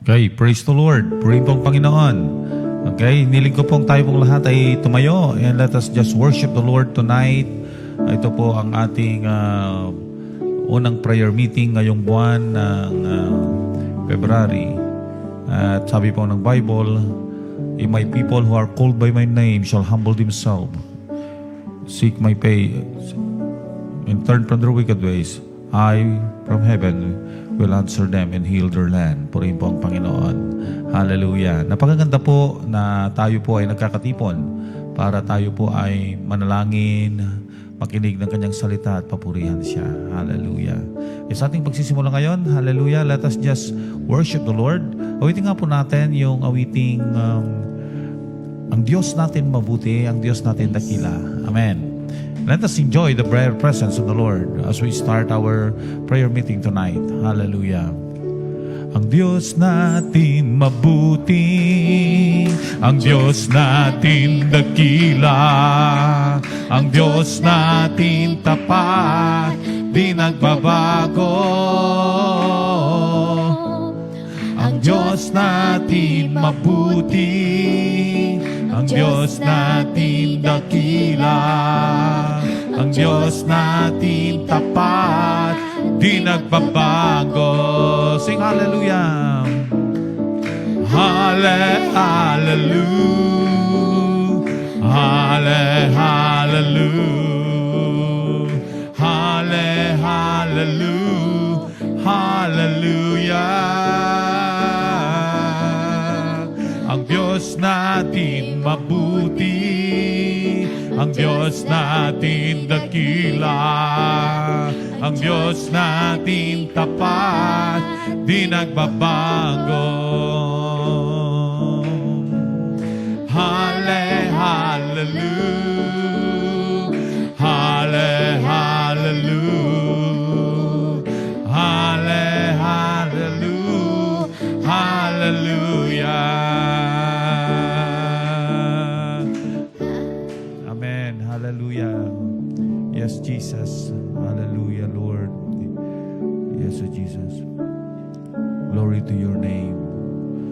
Okay, praise the Lord. Purihin pong Panginoon. Okay, nilig ko pong tayo pong lahat ay tumayo and let us just worship the Lord tonight. Ito po ang ating unang prayer meeting ngayong buwan ng February. At sabi po ng Bible, "If my people who are called by my name shall humble themselves, seek my face, and turn from their wicked ways, I from heaven will answer them and heal their land." Purihin po ang Panginoon. Hallelujah. Napakaganda po na tayo po ay nagkakatipon para tayo po ay manalangin, makinig ng kanyang salita at papurihan siya. Hallelujah. Sa ating pagsisimula ngayon, hallelujah, let us just worship the Lord. Awitin nga po natin yung awiting ang Diyos natin mabuti, ang Diyos natin dakila. Amen. Let us enjoy the prayer presence of the Lord as we start our prayer meeting tonight. Hallelujah. Ang Diyos natin mabuti, ang Diyos natin dakila, ang Diyos natin tapat, di nagbabago. Ang Diyos natin mabuti, ang Diyos natin dakila, ang Diyos natin tapat, di nagbabago. Sing hallelujah. Hallelujah. Hallelujah. Hallelujah. Hallelujah. Ang Diyos natin mabuti, ang Diyos natin dakila, ang Diyos natin tapat, di nagbabago. Hallelujah. Hallelujah. Hallelujah. Hallelujah. Amen. Hallelujah. Yes, Jesus. Hallelujah, Lord. Yes, Jesus. Glory to your name.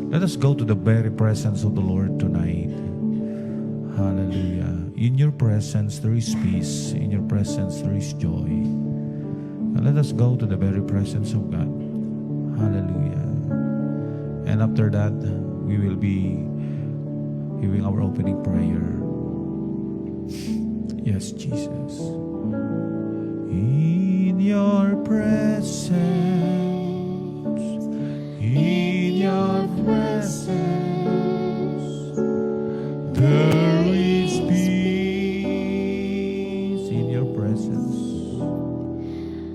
Let us go to the very presence of the Lord tonight. Hallelujah. In your presence there is peace. In your presence there is joy. And let us go to the very presence of God. Hallelujah. And after that, we will be giving our opening prayer. Yes, Jesus. In your presence, in your presence, there is peace. In your presence,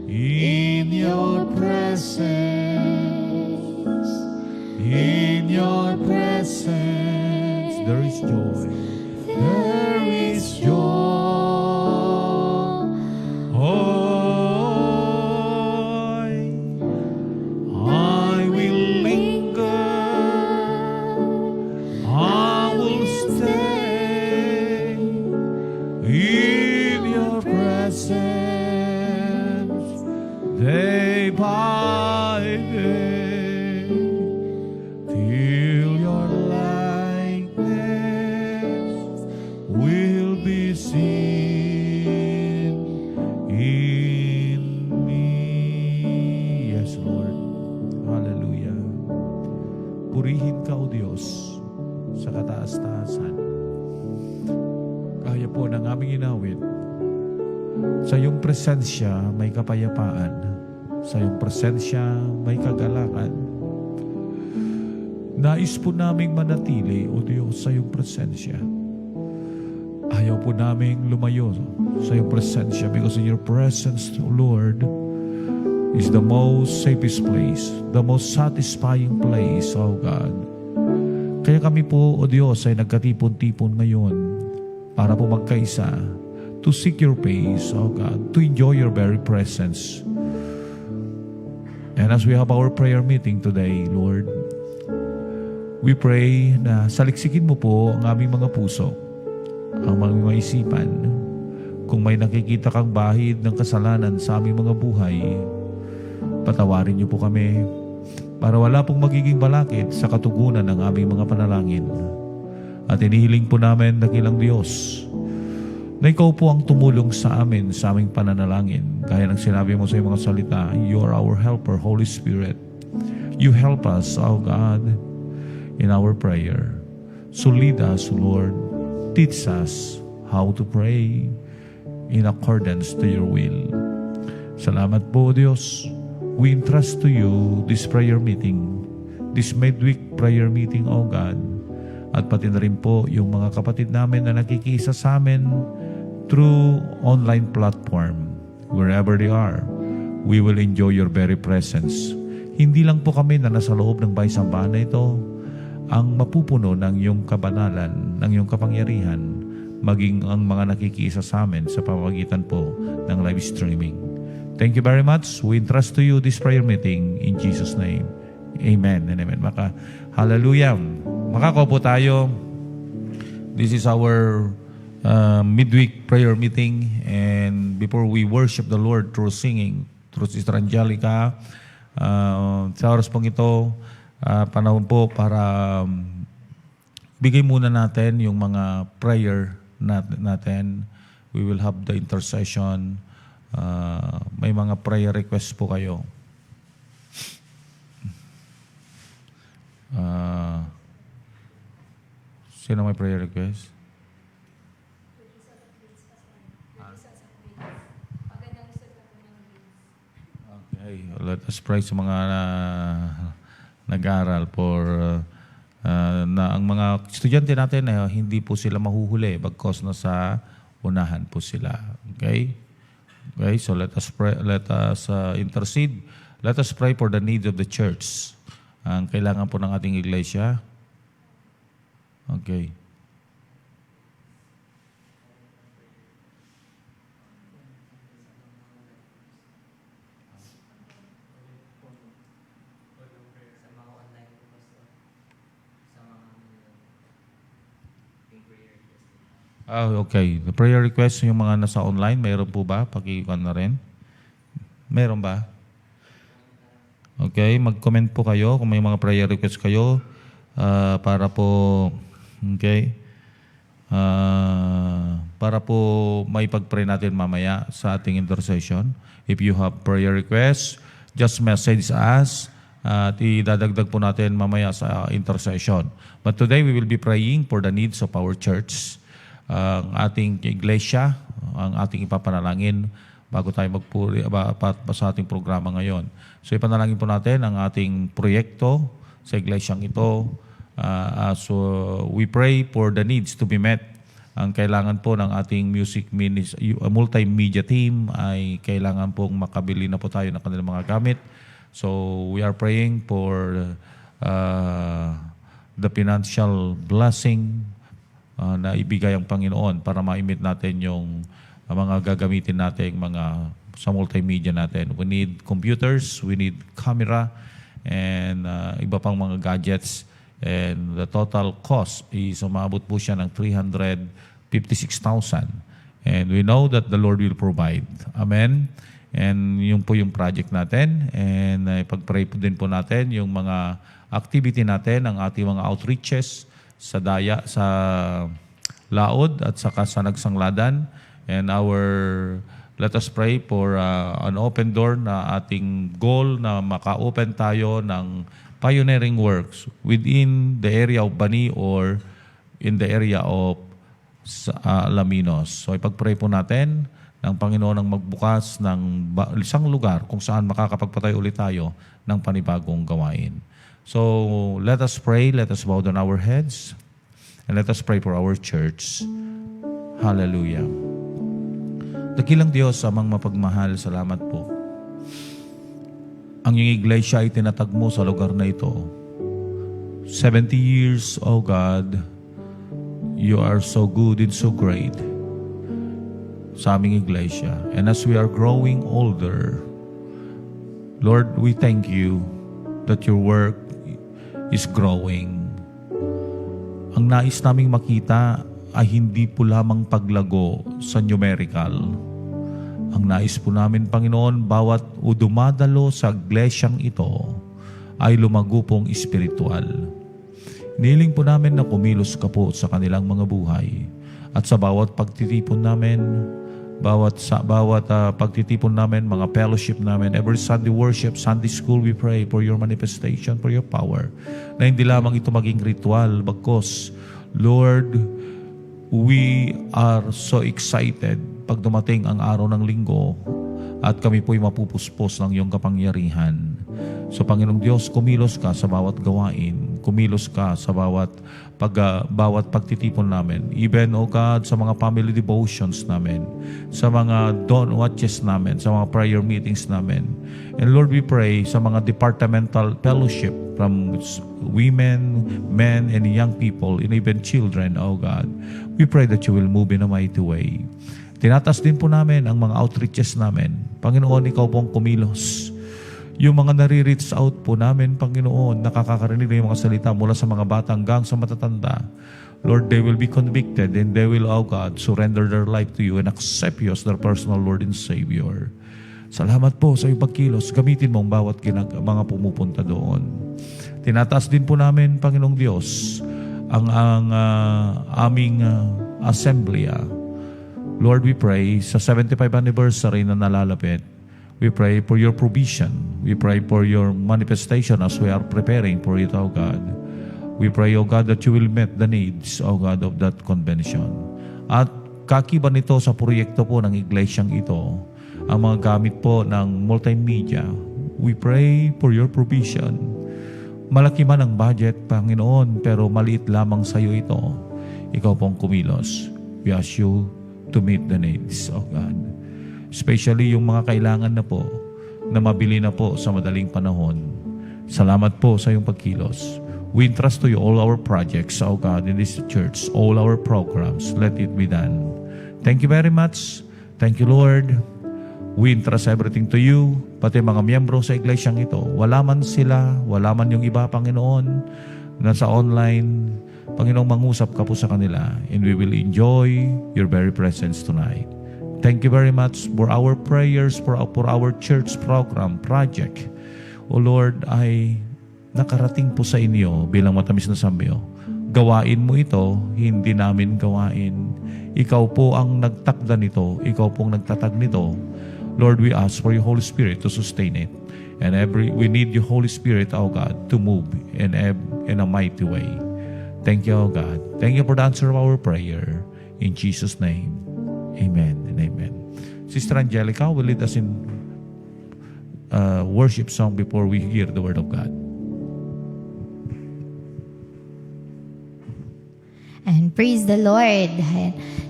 in your presence, in your presence, there is joy. There is joy. I will linger, I will stay in your presence day by day, till your likeness will be seen in me. Yes, Lord. Hallelujah. Purihin ka, O Diyos, sa kataas-taasan. Kaya po ng aming inawit, sa iyong presensya may kapayapaan, sa iyong presensya may kagalakan. Nais po naming manatili, O Diyos, sa iyong presensya. Ayaw po naming lumayo sa iyong presensya, because in your presence, O Lord, is the most safest place, the most satisfying place, O God. Kaya kami po, O Diyos, ay nagkatipon-tipon ngayon para po magkaisa, to seek your face, O God, to enjoy your very presence. And as we have our prayer meeting today, Lord, we pray na saliksikin mo po ang aming mga puso, ang mga isipan. Kung may nakikita kang bahid ng kasalanan sa aming mga buhay, patawarin niyo po kami para wala pong magiging balakid sa katugunan ng aming mga panalangin. At inihiling po namin, dakilang Diyos, na ikaw po ang tumulong sa amin sa aming pananalangin. Gaya ng sinabi mo sa iyong mga salita, you are our helper, Holy Spirit. You help us, O God, in our prayer. So lead us, Lord. Teach us how to pray in accordance to your will. Salamat po, Diyos. We entrust to you this prayer meeting, this midweek prayer meeting, O God. At pati na rin po yung mga kapatid namin na nakikisa sa amin through online platform. Wherever they are, we will enjoy your very presence. Hindi lang po kami na nasa loob ng baysambahan na ito ang mapupuno ng iyong kabanalan, ng iyong kapangyarihan, maging ang mga nakikisa sa amin sa pamamagitan po ng live streaming. Thank you very much. We entrust to you this prayer meeting in Jesus' name. Amen and amen. Hallelujah. Makakaupo tayo. This is our midweek prayer meeting, and before we worship the Lord through singing, through Sister Angelica, sa oras pong ito, panahon po para bigay muna natin yung mga prayer natin. We will have the intercession. May mga prayer requests po kayo. Sino may prayer request? Okay, let us pray sa mga nag-aaral for na ang mga estudyante natin hindi po sila mahuhuli bagkos na sa unahan po sila. Okay? Okay, so let us pray, let us intercede. Let us pray for the needs of the church. Ang kailangan po ng ating iglesia. Okay. Okay. The prayer request, yung mga nasa online, mayroon po ba? Pakikuan na rin. Mayroon ba? Okay. Mag-comment po kayo kung may mga prayer request kayo para po, okay, para po may pag-pray natin mamaya sa ating intercession. If you have prayer requests, just message us at idadagdag po natin mamaya sa intercession. But today we will be praying for the needs of our church, ang ating iglesia, ang ating ipapanalangin bago tayo magpuri sa ating programa ngayon. So ipanalangin po natin ang ating proyekto sa iglesyang ito. So we pray for the needs to be met. Ang kailangan po ng ating multimedia team ay kailangan pong makabili na po tayo ng kanilang mga gamit. So we are praying for the financial blessing na ibigay ang Panginoon para ma-meet natin yung mga gagamitin natin sa multimedia natin. We need computers, we need camera, and iba pang mga gadgets. And the total cost is umabot po siya ng 356,000. And we know that the Lord will provide. Amen? And yun po yung project natin. And ipag-pray po din po natin yung mga activity natin, ang ating mga outreaches sa Daya, sa Laod at saka sa Nagsanglada. And let us pray for an open door na ating goal na maka-open tayo ng pioneering works within the area of Bani or in the area of Alaminos. So ipag-pray po natin ng Panginoon ang magbukas ng isang lugar kung saan makakapagpatay ulit tayo ng panibagong gawain. So let us pray, let us bow down our heads, and let us pray for our church. Hallelujah. Dakilang Diyos, amang mapagmahal, salamat po. Ang iyong iglesia ay tinatag mo sa lugar na ito. 70 years, O God, you are so good and so great sa aming iglesia. And as we are growing older, Lord, we thank you that your work is growing. Ang nais naming makita ay hindi po lamang paglago sa numerical. Ang nais po namin, Panginoon, bawat dumadalo sa iglesyang ito ay lumago pong espiritual. Niling po namin na kumilos ka po sa kanilang mga buhay. At sa bawat pagtitipon namin, bawat pagtitipon namin, mga fellowship namin, every Sunday worship, Sunday school, we pray for your manifestation, for your power. Na hindi lamang ito maging ritual, bagkos, Lord, we are so excited pag dumating ang araw ng linggo at kami po'y mapupuspos ng iyong kapangyarihan. So Panginoong Diyos, kumilos ka sa bawat gawain, kumilos ka sa bawat pagtitipon namin. Even, O God, sa mga family devotions namin, sa mga dawn watches namin, sa mga prayer meetings namin. And Lord, we pray sa mga departmental fellowship from women, men, and young people, and even children, O God. We pray that you will move in a mighty way. Tinatas din po namin ang mga outreaches namin. Panginoon, ikaw pong kumilos. Yung mga nare-reach out po namin, Panginoon, nakakakarinig na yung mga salita mula sa mga bata hanggang sa matatanda. Lord, they will be convicted and they will, oh God, surrender their life to you and accept you as their personal Lord and Savior. Salamat po sa iyong pagkilos. Gamitin mo ang bawat mga pumupunta doon. Tinataas din po namin, Panginoong Diyos, ang aming assembleya. Lord, we pray sa 75th anniversary na nalalapit. We pray for your provision. We pray for your manifestation as we are preparing for it, O God. We pray, O God, that you will meet the needs, O God, of that convention. At kakiba nito sa proyekto po ng iglesyang ito, ang mga gamit po ng multimedia. We pray for your provision. Malaki man ang budget, Panginoon, pero maliit lamang sa iyo ito. Ikaw pong kumilos. We ask you to meet the needs of God. Especially yung mga kailangan na po, na mabili na po sa madaling panahon. Salamat po sa iyong pagkilos. We entrust to you all our projects, O God, in this church, all our programs. Let it be done. Thank you very much. Thank you, Lord. We entrust everything to you, pati mga miyembro sa iglesyang ito. Wala man sila, wala man yung iba, Panginoon, nasa online. Panginoong, mangusap ka po sa kanila, and we will enjoy your very presence tonight. Thank you very much for our prayers, for our church program, project. O Lord, ay nakarating po sa inyo bilang matamis na samyo. Gawain mo ito, hindi namin gawain. Ikaw po ang nagtakda nito, ikaw pong nagtatag nito. Lord, we ask for your Holy Spirit to sustain it. And we need your Holy Spirit, O God, to move in a mighty way. Thank you, O God. Thank you for the answer of our prayer. In Jesus' name, Amen and amen. Sister Angelica will lead us in worship song before we hear the Word of God. And praise the Lord.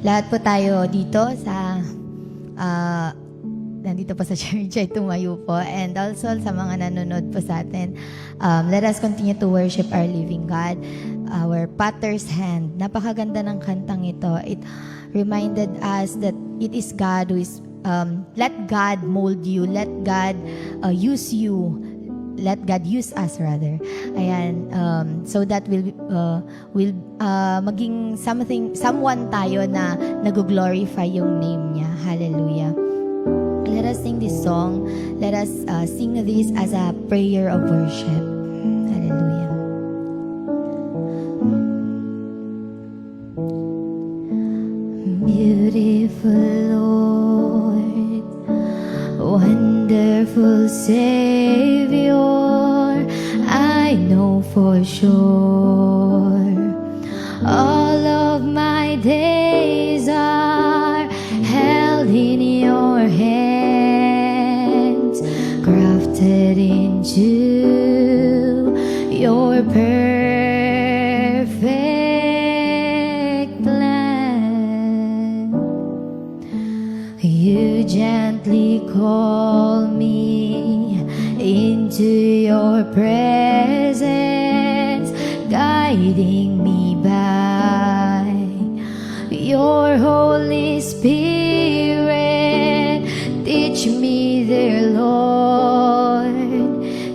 Lahat po tayo dito sa nandito po sa church ay tumayo po, and also sa mga nanonood po sa atin. Let us continue to worship our living God, our Potter's Hand. Napakaganda ng kantang ito. It reminded us that it is God who is let God mold you, let God use you, let God use us rather. Ayan, so that will maging someone tayo na nag-glorify yung name niya. Hallelujah. Let us sing this song. Let us sing this as a prayer of worship. Hallelujah. Beautiful Lord, wonderful Savior, I know for sure all of my days are held in your hands, crafted into your perfect plan. You gently call me into your presence, guiding me by your Holy Spirit. Teach me, dear Lord,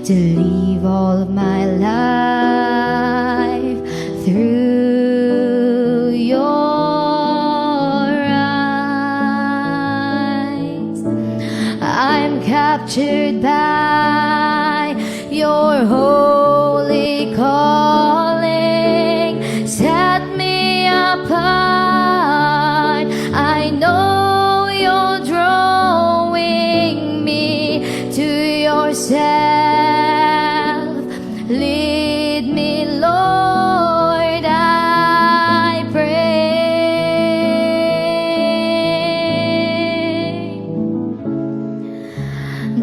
to live all of my life through your eyes. I'm captured by your holy calling. Set me apart. I know you're drawing me to yourself. Lead me, Lord, I pray.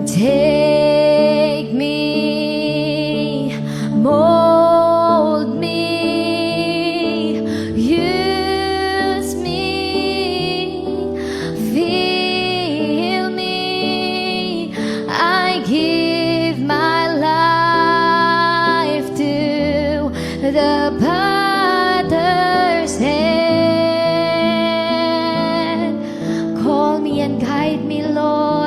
Take me, mold me, use me, fill me. I give my life to the Potter's hand. Call me and guide me, Lord.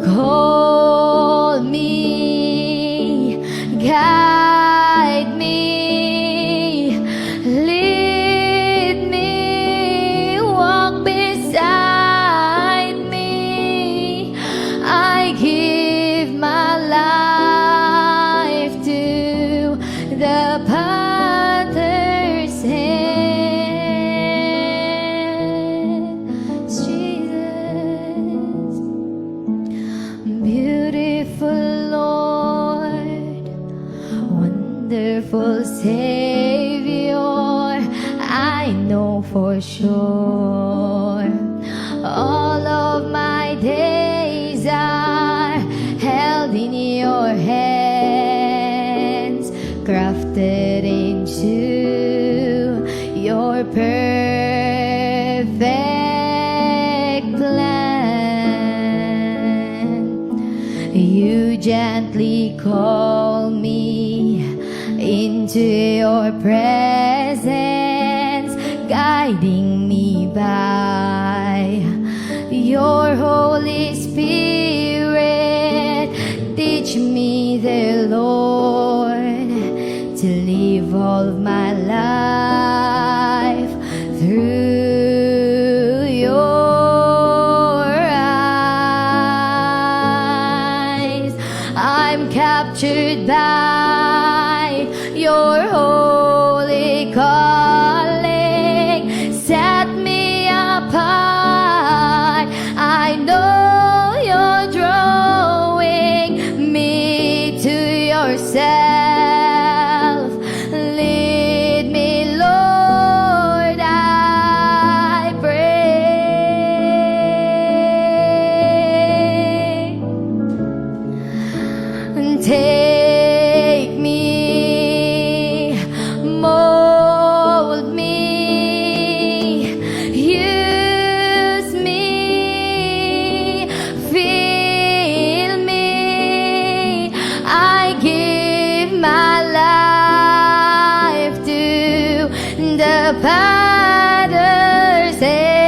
Call me, guide me, lead me, walk beside me. I give my life to the Potter's hand. Jesus, beautiful Lord, wonderful Savior, I know for sure all of my days are held in your hands, crafted into your perfect plan. You gently call me into your presence, guiding me by your Holy Spirit. Teach me, dear Lord, to live all of my life through your eyes. I'm captured by your holy calling. Set me apart. I know you're drawing me to yourself. Lead me, Lord, I potter's hand.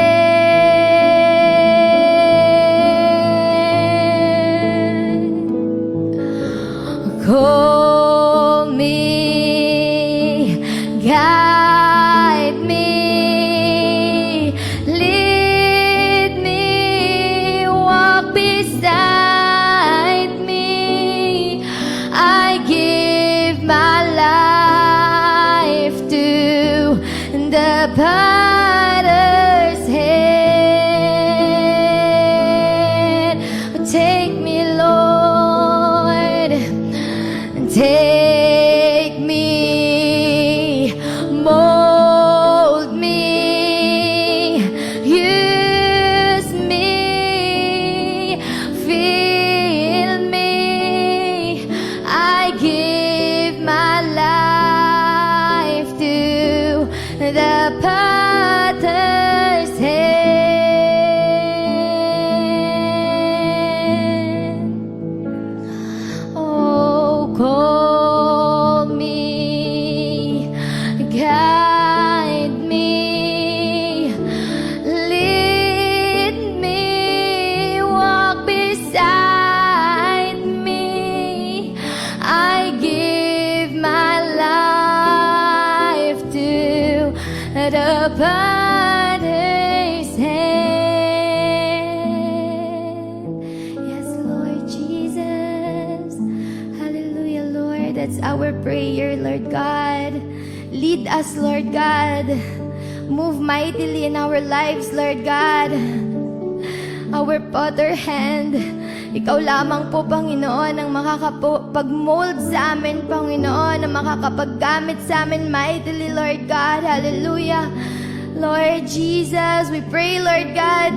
Call me, guide me, lead me, walk beside me. I give my life to the potter's hand. Take me, Lord, take me, mold me, use me, fill me. I give my life to the potter's hand. Oh, call me, guide me, lead me, walk beside me. I give my life to the potter's hand. Yes, Lord Jesus. Hallelujah, Lord. That's our prayer, Lord God. Lead us, Lord God. Move mightily in our lives, Lord God. Our potter hand. Ikaw lamang po, Panginoon, ang makakapag-mold sa amin, Panginoon, ang makakapaggamit sa amin mightily, Lord God. Hallelujah. Lord Jesus, we pray, Lord God,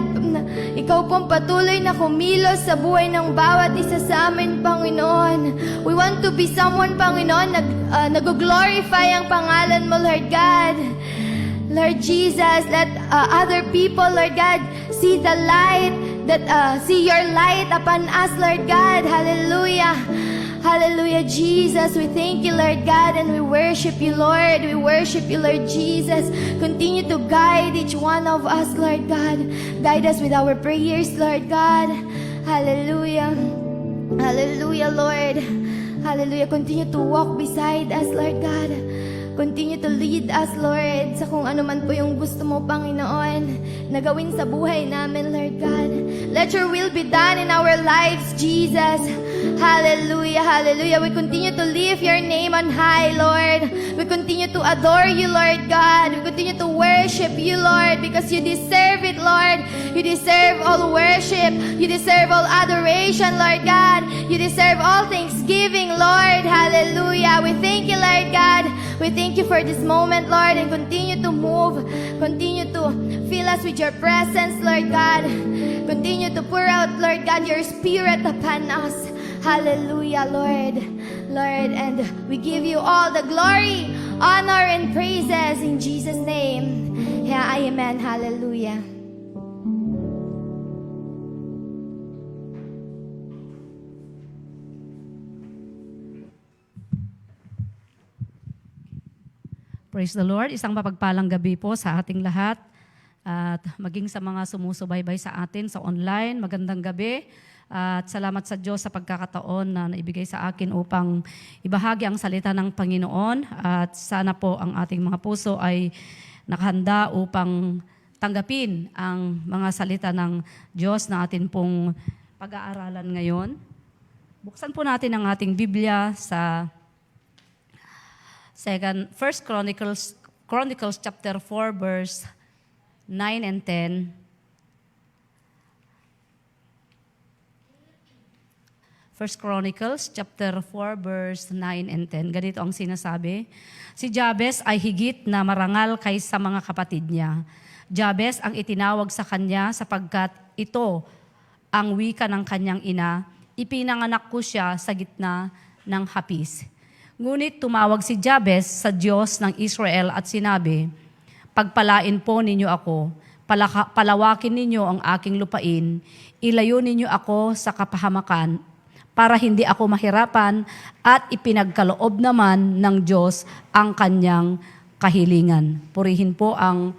ikaw pong patuloy na kumilos sa buhay ng bawat isa sa amin, Panginoon. We want to be someone, Panginoon, nag-glorify ang pangalan mo, Lord God. Lord Jesus, let other people, Lord God, see the light, see your light upon us, Lord God. Hallelujah. Hallelujah, Jesus. We thank you, Lord God, and we worship you, Lord. We worship you, Lord Jesus. Continue to guide each one of us, Lord God. Guide us with our prayers, Lord God. Hallelujah. Hallelujah, Lord. Hallelujah. Continue to walk beside us, Lord God. Continue to lead us, Lord, sa kung ano man po yung gusto mo, Panginoon, na gawin sa buhay namin, Lord God. Let your will be done in our lives, Jesus. Hallelujah, hallelujah. We continue to lift your name on high, Lord. We continue to adore you, Lord God. We continue to worship you, Lord, because you deserve it, Lord. You deserve all worship. You deserve all adoration, Lord God. You deserve all thanksgiving, Lord. Hallelujah. We thank you, Lord God. We thank you for this moment, Lord, and continue to move. Continue to fill us with your presence, Lord God. Continue to pour out, Lord God, your spirit upon us. Hallelujah, Lord. Lord, and we give you all the glory, honor, and praises in Jesus' name. Yeah, amen. Hallelujah. Praise the Lord. Isang mapagpalang gabi po sa ating lahat. At maging sa mga sumusubaybay sa atin sa online, magandang gabi. At salamat sa Diyos sa pagkakataon na naibigay sa akin upang ibahagi ang salita ng Panginoon. At sana po ang ating mga puso ay nakahanda upang tanggapin ang mga salita ng Diyos na atin pong pag-aaralan ngayon. Buksan po natin ang ating Biblia sa First Chronicles chapter 4 verse 9 and 10. First Chronicles chapter 4 verse 9 and 10. Ganito ang sinasabi. Si Jabez ay higit na marangal kaysa mga kapatid niya. Jabez ang itinawag sa kanya sapagkat ito ang wika ng kanyang ina. Ipinanganak ko siya sa gitna ng hapis. Ngunit tumawag si Jabez sa Diyos ng Israel at sinabi, pagpalain po ninyo ako, palawakin ninyo ang aking lupain, ilayo ninyo ako sa kapahamakan, para hindi ako mahirapan at ipinagkaloob naman ng Diyos ang kanyang kahilingan. Purihin po ang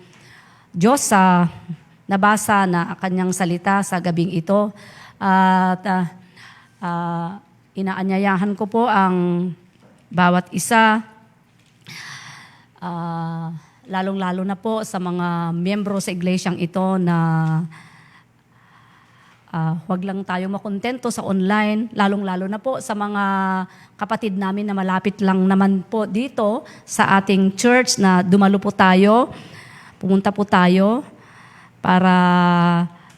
Diyos sa nabasa na kanyang salita sa gabing ito. At inaanyayahan ko po ang bawat isa, lalong-lalo na po sa mga miyembro sa iglesyang ito na huwag lang tayo makontento sa online, lalong-lalo na po sa mga kapatid namin na malapit lang naman po dito sa ating church na dumalo po tayo, pumunta po tayo para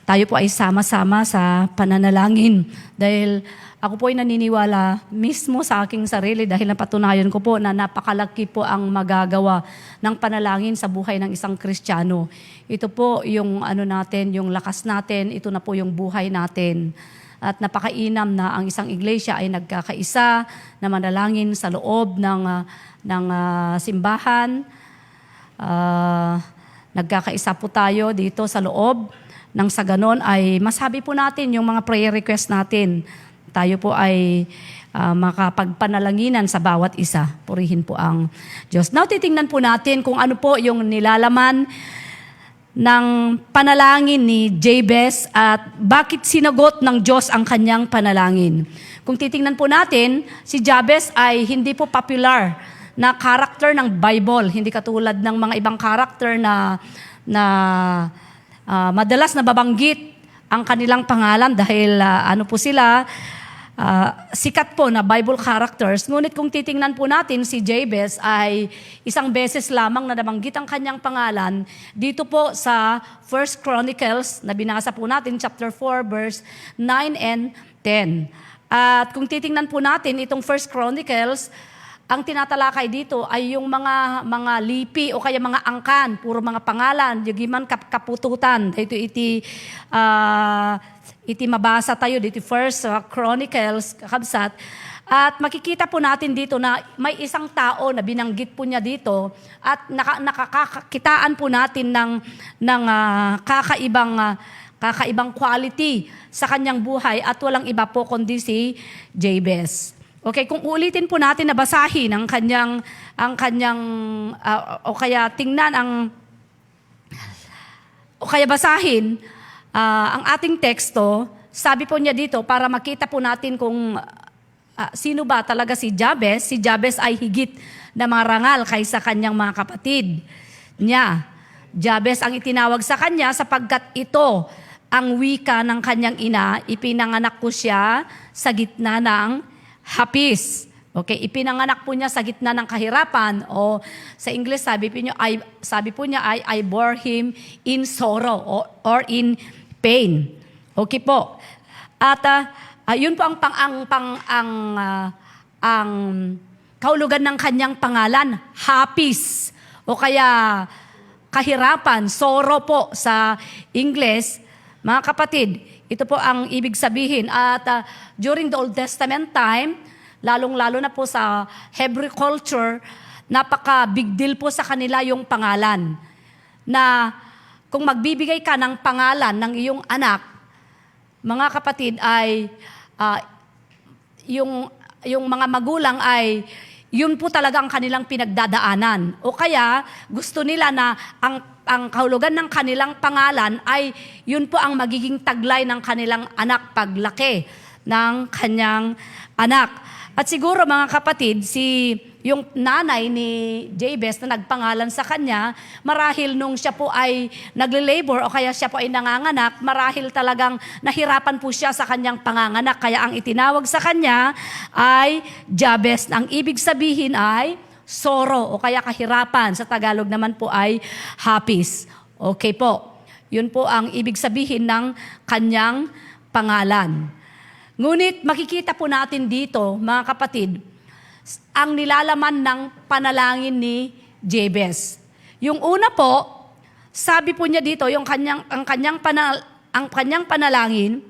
tayo po ay sama-sama sa pananalangin. Dahil ako po ay naniniwala mismo sa aking sarili dahil napatunayan ko po na napakalaki po ang magagawa ng panalangin sa buhay ng isang Kristiyano. Ito po yung natin, yung lakas natin, ito na po yung buhay natin. At napakainam na ang isang iglesia ay nagkakaisa na manalangin sa loob ng simbahan. Nagkakaisa po tayo dito sa loob. Nang sa ganon ay masabi po natin yung mga prayer request natin. Tayo po ay makapagpanalanginan sa bawat isa. Purihin po ang Diyos. Now, titingnan po natin kung ano po yung nilalaman ng panalangin ni Jabez at bakit sinagot ng Diyos ang kanyang panalangin. Kung titingnan po natin, si Jabez ay hindi po popular na character ng Bible. Hindi katulad ng mga ibang character na madalas nababanggit ang kanilang pangalan dahil po sila, sikat po na Bible characters. Ngunit kung titingnan po natin, si Jabez ay isang beses lamang na nabanggit ang kanyang pangalan dito po sa 1 Chronicles na binasa po natin, chapter 4, verse 9 and 10. At kung titingnan po natin itong 1 Chronicles, ang tinatalakay dito ay yung mga lipi o kaya mga angkan, puro mga pangalan, yagiman kapututan. Iti mabasa tayo dito First Chronicles, kabsat. At makikita po natin dito na may isang tao na binanggit po niya dito at nakakakitaan po natin ng kakaibang quality sa kanyang buhay at walang iba po kundi si Jabez. Okay, kung ulitin po natin na basahin ang kanyang o kaya tingnan o kaya basahin ang ating teksto, sabi po niya dito para makita po natin kung sino ba talaga si Jabez. Si Jabez ay higit na marangal kaysa kanyang mga kapatid niya. Jabez ang itinawag sa kanya sapagkat ito ang wika ng kanyang ina, ipinanganak ko siya sa gitna ng hapis. Okay, ipinanganak po niya sa gitna ng kahirapan o sa English sabi po niya I bore him in sorrow or in pain. Okay po. At yun po ang kahulugan ng kanyang pangalan, hapis o kaya kahirapan, sorrow po sa English. Mga kapatid, ito po ang ibig sabihin. At during the Old Testament time, lalong-lalo na po sa Hebrew culture, napaka-big deal po sa kanila yung pangalan. Na kung magbibigay ka ng pangalan ng iyong anak, mga kapatid ay, yung mga magulang ay, yun po talaga ang kanilang pinagdadaanan. O kaya, gusto nila na ang kahulugan ng kanilang pangalan ay yun po ang magiging taglay ng kanilang anak paglaki ng kanyang anak. At siguro mga kapatid, yung nanay ni Jabez na nagpangalan sa kanya, marahil nung siya po ay nagle-labor o kaya siya po ay nanganganak, marahil talagang nahirapan po siya sa kanyang panganganak. Kaya ang itinawag sa kanya ay Jabez. Ang ibig sabihin ay sorrow o kaya kahirapan. Sa Tagalog naman po ay hapis. Okay po. Yun po ang ibig sabihin ng kanyang pangalan. Ngunit makikita po natin dito, mga kapatid, ang nilalaman ng panalangin ni Jabez. Yung una po, sabi po niya dito, ang kanyang panalangin,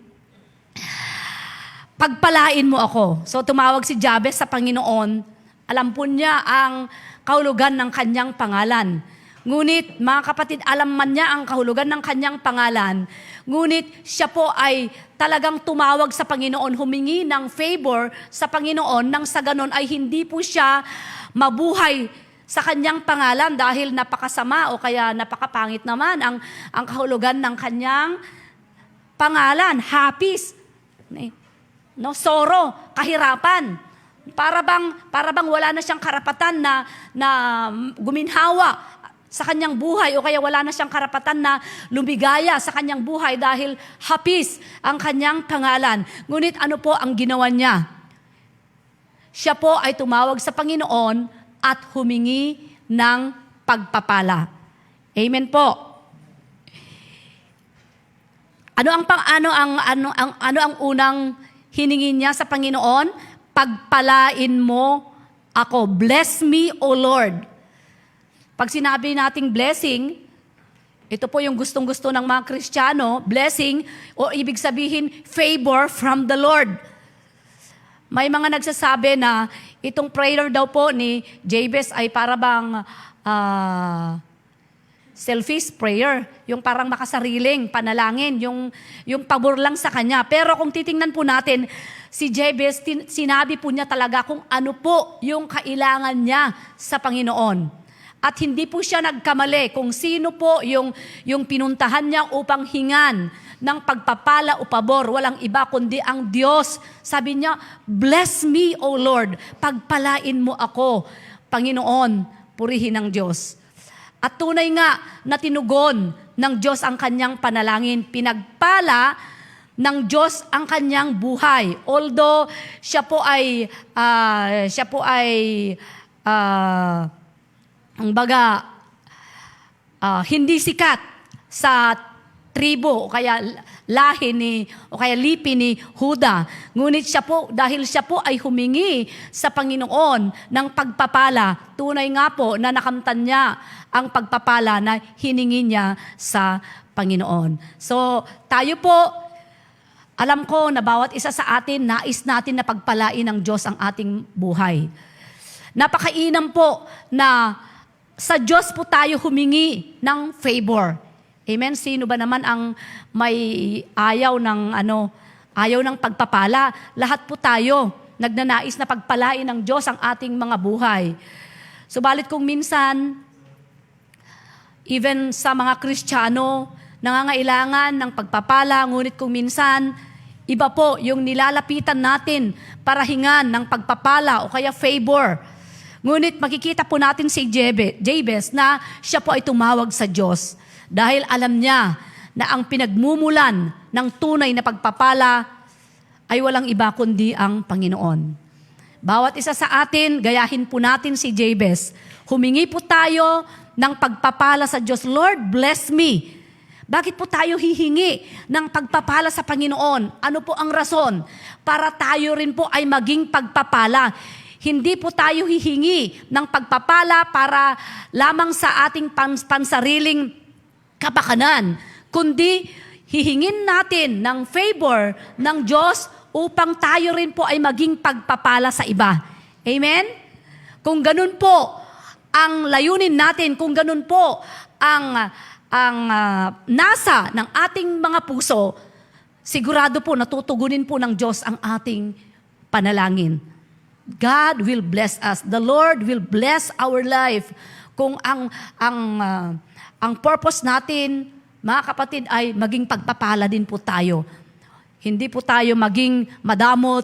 pagpalain mo ako. So tumawag si Jabez sa Panginoon. Alam po niya ang kahulugan ng kanyang pangalan. Ngunit, mga kapatid, alam man niya ang kahulugan ng kanyang pangalan. Ngunit, siya po ay talagang tumawag sa Panginoon, humingi ng favor sa Panginoon, nang sa ganon ay hindi po siya mabuhay sa kanyang pangalan dahil napakasama o kaya napakapangit naman ang kahulugan ng kanyang pangalan. Hapis, no, sorrow, kahirapan. Para bang wala na siyang karapatan na guminhawa sa kanyang buhay o kaya wala na siyang karapatan na lumigaya sa kanyang buhay dahil hapis ang kanyang pangalan. Ngunit ano po ang ginawa niya? Siya po ay tumawag sa Panginoon at humingi ng pagpapala. Amen po. Ano ang unang hiningi niya sa Panginoon? Pagpalain mo ako. Bless me, O Lord. Pag sinabi nating blessing, ito po yung gustong-gusto ng mga Kristiyano, blessing, o ibig sabihin, favor from the Lord. May mga nagsasabi na itong prayer daw po ni Jabez ay para bang selfish prayer, yung parang makasariling panalangin, yung pabor lang sa kanya. Pero kung titingnan po natin, si Jabez, sinabi po niya talaga kung ano po yung kailangan niya sa Panginoon. At hindi po siya nagkamali kung sino po yung pinuntahan niya upang hingan ng pagpapala o pabor. Walang iba kundi ang Diyos. Sabi niya, bless me, O Lord. Pagpalain mo ako, Panginoon, purihin ng Diyos. At tunay nga na tinugon ng Diyos ang kanyang panalangin. Pinagpala ng Diyos ang kanyang buhay. Although siya po ay hindi sikat sa tribo o kaya lahi o kaya lipi ni Huda. Ngunit dahil siya po ay humingi sa Panginoon ng pagpapala, tunay nga po na nakamtan niya ang pagpapala na hiningi niya sa Panginoon. So, tayo po, alam ko na bawat isa sa atin, nais natin na pagpalain ng Diyos ang ating buhay. Napakainam po na sa Diyos po tayo humingi ng favor. Amen? Sino ba naman ang may ayaw ng pagpapala? Lahat po tayo nagnanais na pagpalain ng Diyos ang ating mga buhay. Subalit kung minsan, even sa mga Kristiyano, nangangailangan ng pagpapala, ngunit kung minsan, iba po yung nilalapitan natin para hingan ng pagpapala o kaya favor. Ngunit makikita po natin si Jabez na siya po ay tumawag sa Diyos dahil alam niya na ang pinagmumulan ng tunay na pagpapala ay walang iba kundi ang Panginoon. Bawat isa sa atin, gayahin po natin si Jabez. Humingi po tayo ng pagpapala sa Diyos. Lord, bless me. Bakit po tayo hihingi ng pagpapala sa Panginoon? Ano po ang rason? Para tayo rin po ay maging pagpapala. Hindi po tayo hihingi ng pagpapala para lamang sa ating pansariling kapakanan, kundi hihingin natin ng favor ng Diyos upang tayo rin po ay maging pagpapala sa iba. Amen? Kung ganun po ang layunin natin, kung ganun po ang nasa ng ating mga puso, sigurado po natutugunin po ng Diyos ang ating panalangin. God will bless us. The Lord will bless our life. Kung ang purpose natin, mga kapatid, ay maging pagpapala din po tayo. Hindi po tayo maging madamot,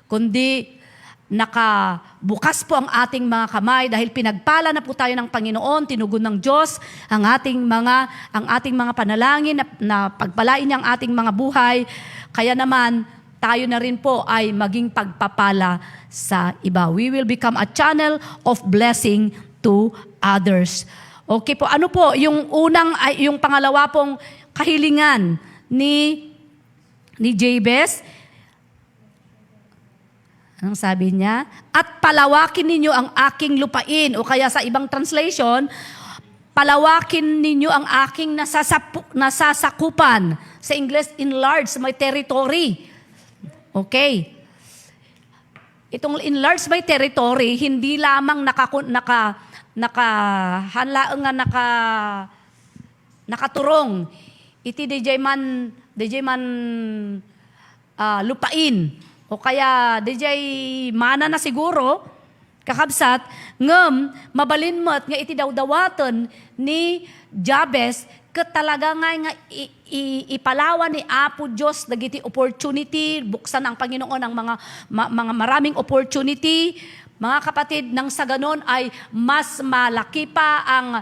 kundi nakabukas po ang ating mga kamay dahil pinagpala na po tayo ng Panginoon, tinugon ng Diyos ang ating mga panalangin na pagpalain niya ang ating mga buhay. Kaya naman, tayo na rin po ay maging pagpapala sa iba. We will become a channel of blessing to others. Okay po, ano po yung pangalawa pong kahilingan ni Jabez? Anong sabi niya? At palawakin ninyo ang aking lupain. O kaya sa ibang translation, palawakin ninyo ang aking nasasakupan. Sa English, enlarge my territory. Okay. Itong enlarge my territory, hindi lamang nakaturong. Iti DJ man lupain. O kaya DJ mana na siguro, kakabsat, ngem, mabalin mo't nga iti dawdawaton ni Jabez, ket talaga nga ipalawan ni Apo Diyos dagiti opportunity, buksan ang Panginoon ang mga maraming opportunity. Mga kapatid, nang sa ganon ay mas malaki pa ang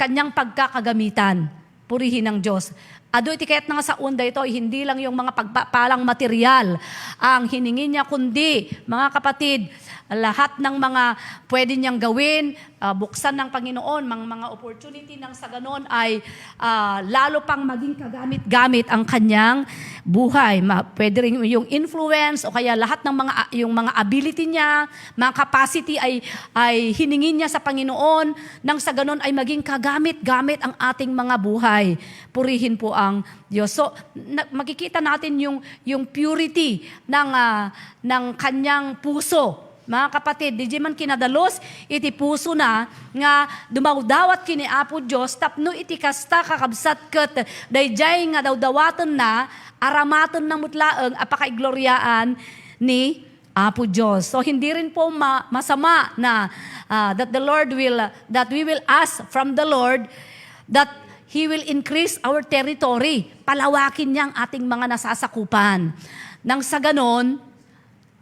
kanyang pagkakagamitan. Purihin ng Diyos. Ado iti kaya't nga sa unda ito, hindi lang yung mga pagpapalang material ang hiningi niya, kundi, mga kapatid, lahat ng mga pwede niyang gawin, buksan ng Panginoon, mga opportunity nang sa ganon ay lalo pang maging kagamit-gamit ang kanyang buhay. Pwede rin yung influence o kaya lahat ng yung mga ability niya, mga capacity ay hiningi niya sa Panginoon, nang sa ganon ay maging kagamit-gamit ang ating mga buhay. Purihin po ang Diyos. So, makikita natin yung purity ng kanyang puso. Mga kapatid, di man kinadalos, iti puso na, nga dumawdawat kini Apo Diyos, tapno iti kasta kakabsat ket, dayjay nga dawdawaton na, aramaton ng mutlaeng, apakaigloryaan ni Apo Diyos. So, hindi rin po masama na that we will ask from the Lord that He will increase our territory. Palawakin niya ang ating mga nasasakupan. Nang sa ganon,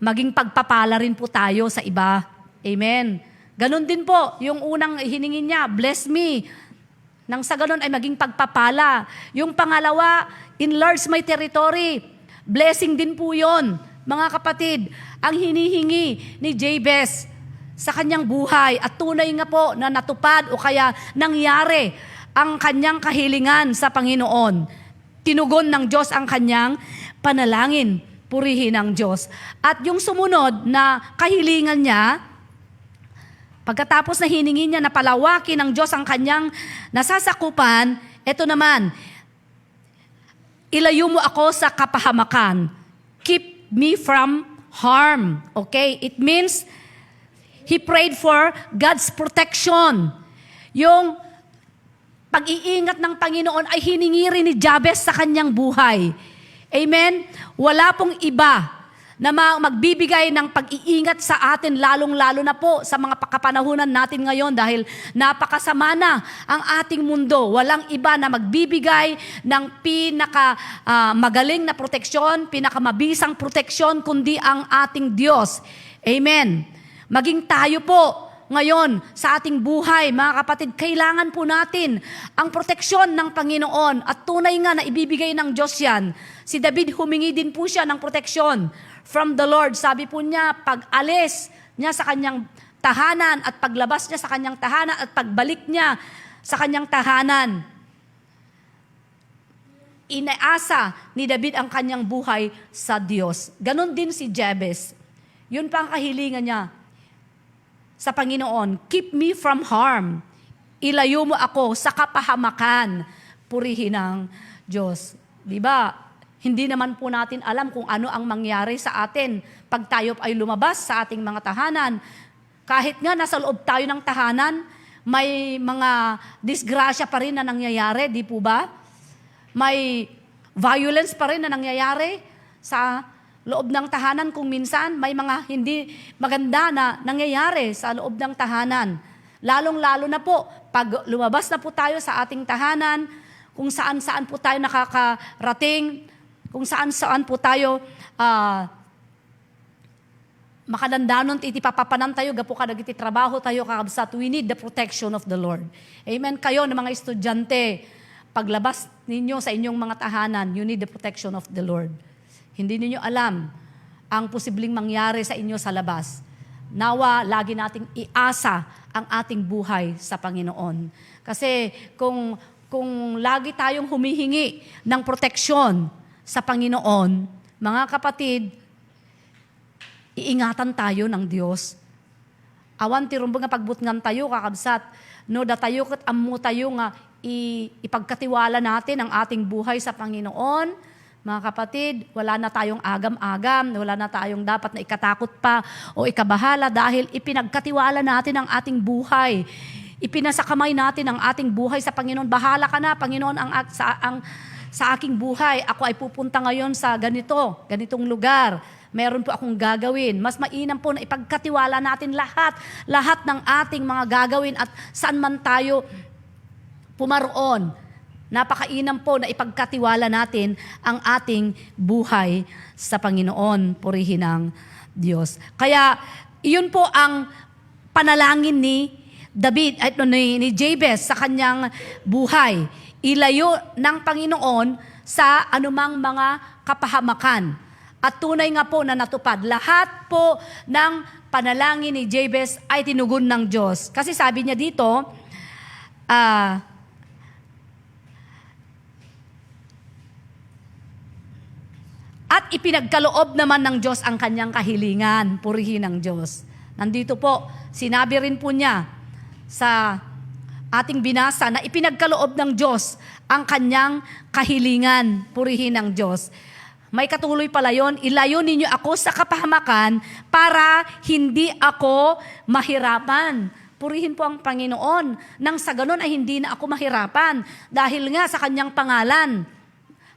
maging pagpapala rin po tayo sa iba. Amen. Ganon din po, yung unang hiningin niya, bless me. Nang sa ganon ay maging pagpapala. Yung pangalawa, enlarge my territory. Blessing din po yon. Mga kapatid, ang hinihingi ni Jabez sa kanyang buhay at tunay nga po na natupad o kaya nangyari ang kanyang kahilingan sa Panginoon. Tinugon ng Diyos ang kanyang panalangin. Purihin ang Diyos. At yung sumunod na kahilingan niya, pagkatapos na hiningi niya na palawakin ng Diyos ang kanyang nasasakupan, eto naman, ilayo mo ako sa kapahamakan. Keep me from harm. Okay? It means, he prayed for God's protection. Yung pag-iingat ng Panginoon ay hiningi rin ni Jabez sa kanyang buhay. Amen? Wala pong iba na magbibigay ng pag-iingat sa atin, lalong-lalo na po sa mga kapanahunan natin ngayon dahil napakasama na ang ating mundo. Walang iba na magbibigay ng magaling na proteksyon, pinakamabisang proteksyon, kundi ang ating Diyos. Amen? Maging tayo po ngayon, sa ating buhay, mga kapatid, kailangan po natin ang proteksyon ng Panginoon at tunay nga na ibibigay ng Diyos yan. Si David humingi din po siya ng proteksyon from the Lord. Sabi po niya, pag alis niya sa kanyang tahanan at paglabas niya sa kanyang tahanan at pagbalik niya sa kanyang tahanan, inaasa ni David ang kanyang buhay sa Diyos. Ganon din si Jabez. Yun pa ang kahilingan niya sa Panginoon, keep me from harm. Ilayo mo ako sa kapahamakan. Purihin ng Diyos. Diba? Hindi naman po natin alam kung ano ang mangyari sa atin pag tayo ay lumabas sa ating mga tahanan. Kahit nga nasa loob tayo ng tahanan, may mga disgrasya pa rin na nangyayari, di po ba? May violence pa rin na nangyayari sa loob ng tahanan, kung minsan may mga hindi maganda na nangyayari sa loob ng tahanan. Lalong-lalo na po, pag lumabas na po tayo sa ating tahanan, kung saan-saan po tayo nakakarating, kung saan-saan po tayo makadandanon, iti papapanan tayo, gapo ka nagiti trabaho tayo, kakabsat, we need the protection of the Lord. Amen. Kayo na mga estudyante, paglabas ninyo sa inyong mga tahanan, you need the protection of the Lord. Hindi ninyo alam ang posibleng mangyari sa inyo sa labas. Nawa, lagi nating iasa ang ating buhay sa Panginoon. Kasi kung lagi tayong humihingi ng proteksyon sa Panginoon, mga kapatid, iingatan tayo ng Diyos. Awan tirumbang nga pagbutngan tayo, kakabsat, no, da tayo kat ammo tayo nga ipagkatiwala natin ang ating buhay sa Panginoon. Mga kapatid, wala na tayong agam-agam, wala na tayong dapat na ikatakot pa o ikabahala dahil ipinagkatiwala natin ang ating buhay. Ipinasakamay natin ang ating buhay sa Panginoon. Bahala ka na, Panginoon, sa aking buhay. Ako ay pupunta ngayon sa ganitong lugar. meron po akong gagawin. Mas mainam po na ipagkatiwala natin lahat ng ating mga gagawin at saan man tayo pumaroon. Napakainam po na ipagkatiwala natin ang ating buhay sa Panginoon. Purihin ang Diyos. Kaya, iyon po ang panalangin ni David, ni Jabez sa kanyang buhay. Ilayo ng Panginoon sa anumang mga kapahamakan. At tunay nga po na natupad. Lahat po ng panalangin ni Jabez ay tinugon ng Diyos. Kasi sabi niya dito, at ipinagkaloob naman ng Diyos ang kanyang kahilingan. Purihin ang Diyos. Nandito po, sinabi rin po niya sa ating binasa na ipinagkaloob ng Diyos ang kanyang kahilingan. Purihin ang Diyos. May katuloy pala yun, ilayo ninyo ako sa kapahamakan para hindi ako mahirapan. Purihin po ang Panginoon. Nang sa ganun ay hindi na ako mahirapan dahil nga sa kanyang pangalan.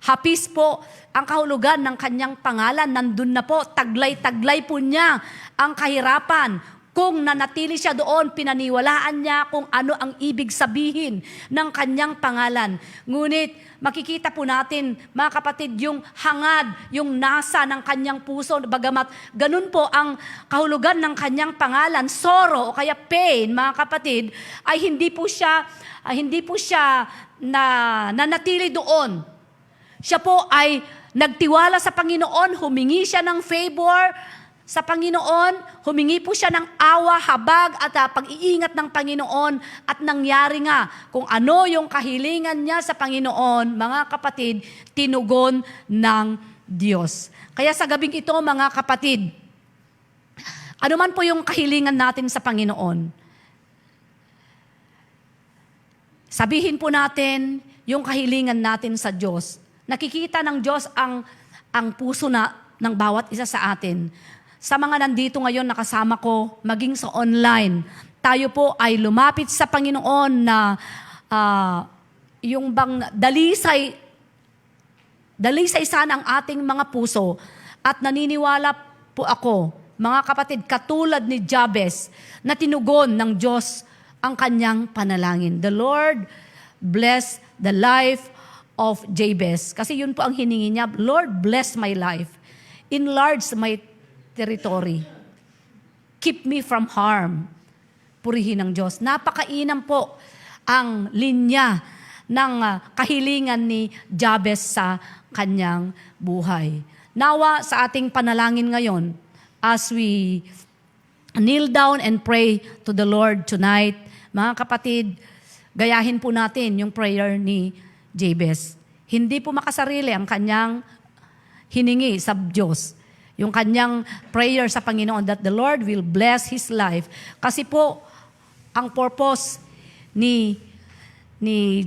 Hapis po ang kahulugan ng kanyang pangalan. Nandun na po, taglay-taglay po niya ang kahirapan. Kung nanatili siya doon, pinaniwalaan niya kung ano ang ibig sabihin ng kanyang pangalan. Ngunit makikita po natin, mga kapatid, yung hangad, yung nasa ng kanyang puso, bagamat ganun po ang kahulugan ng kanyang pangalan, sorrow o kaya pain, mga kapatid, ay hindi po siya nanatili doon. Siya po ay nagtiwala sa Panginoon, humingi siya ng favor sa Panginoon, humingi po siya ng awa, habag at pag-iingat ng Panginoon at nangyari nga kung ano yung kahilingan niya sa Panginoon, mga kapatid, tinugon ng Diyos. Kaya sa gabing ito, mga kapatid, ano man po yung kahilingan natin sa Panginoon, sabihin po natin yung kahilingan natin sa Diyos. Nakikita ng Diyos ang puso ng bawat isa sa atin. Sa mga nandito ngayon nakasama ko, maging sa online, tayo po ay lumapit sa Panginoon na yung bang dalisay sana ang ating mga puso at naniniwala po ako, mga kapatid, katulad ni Jabez na tinugon ng Diyos ang kanyang panalangin. The Lord bless the life of Jabez. Kasi yun po ang hiningi niya, Lord, bless my life. Enlarge my territory. Keep me from harm. Purihin ng Diyos. Napakainam po ang linya ng kahilingan ni Jabez sa kanyang buhay. Nawa sa ating panalangin ngayon, as we kneel down and pray to the Lord tonight, mga kapatid, gayahin po natin yung prayer ni Jabez. Hindi po makasarili ang kanyang hiningi sa Diyos. Yung kanyang prayer sa Panginoon that the Lord will bless his life. Kasi po, ang purpose ni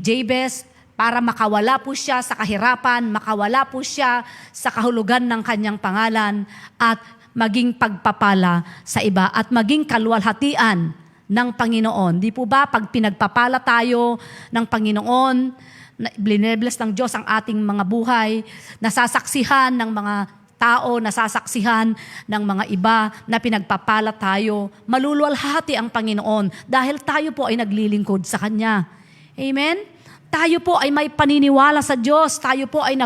Jabez para makawala po siya sa kahirapan, makawala po siya sa kahulugan ng kanyang pangalan at maging pagpapala sa iba at maging kaluwalhatian ng Panginoon. Di po ba pag pinagpapala tayo ng Panginoon, blinebless ng Diyos ang ating mga buhay, nasasaksihan ng mga tao, nasasaksihan ng mga iba na pinagpapala tayo, maluluwalhati ang Panginoon dahil tayo po ay naglilingkod sa Kanya. Amen? Tayo po ay may paniniwala sa Diyos, tayo po ay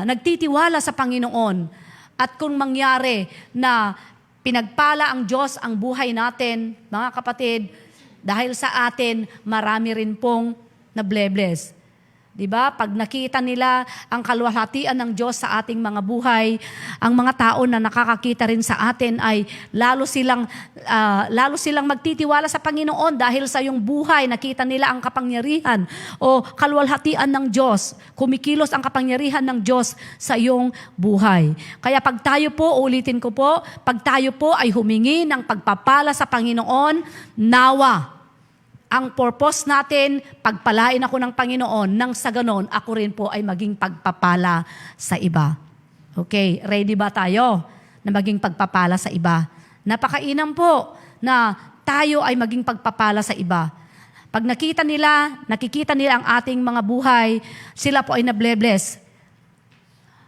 nagtitiwala sa Panginoon. At kung mangyari na pinagpala ang Diyos ang buhay natin, mga kapatid, dahil sa atin, marami rin pong nabless. Diba? Pag nakita nila ang kaluwalhatian ng Diyos sa ating mga buhay, ang mga tao na nakakakita rin sa atin ay lalo silang magtitiwala sa Panginoon dahil sa iyong buhay, nakita nila ang kapangyarihan o kaluwalhatian ng Diyos. Kumikilos ang kapangyarihan ng Diyos sa iyong buhay. Kaya pag tayo po, ulitin ko po, pag tayo po ay humingi ng pagpapala sa Panginoon, nawa ang purpose natin, pagpalain ako ng Panginoon, nang sa ganon, ako rin po ay maging pagpapala sa iba. Okay, ready ba tayo na maging pagpapala sa iba? Napakainam po na tayo ay maging pagpapala sa iba. Pag nakikita nila ang ating mga buhay, sila po ay nabless.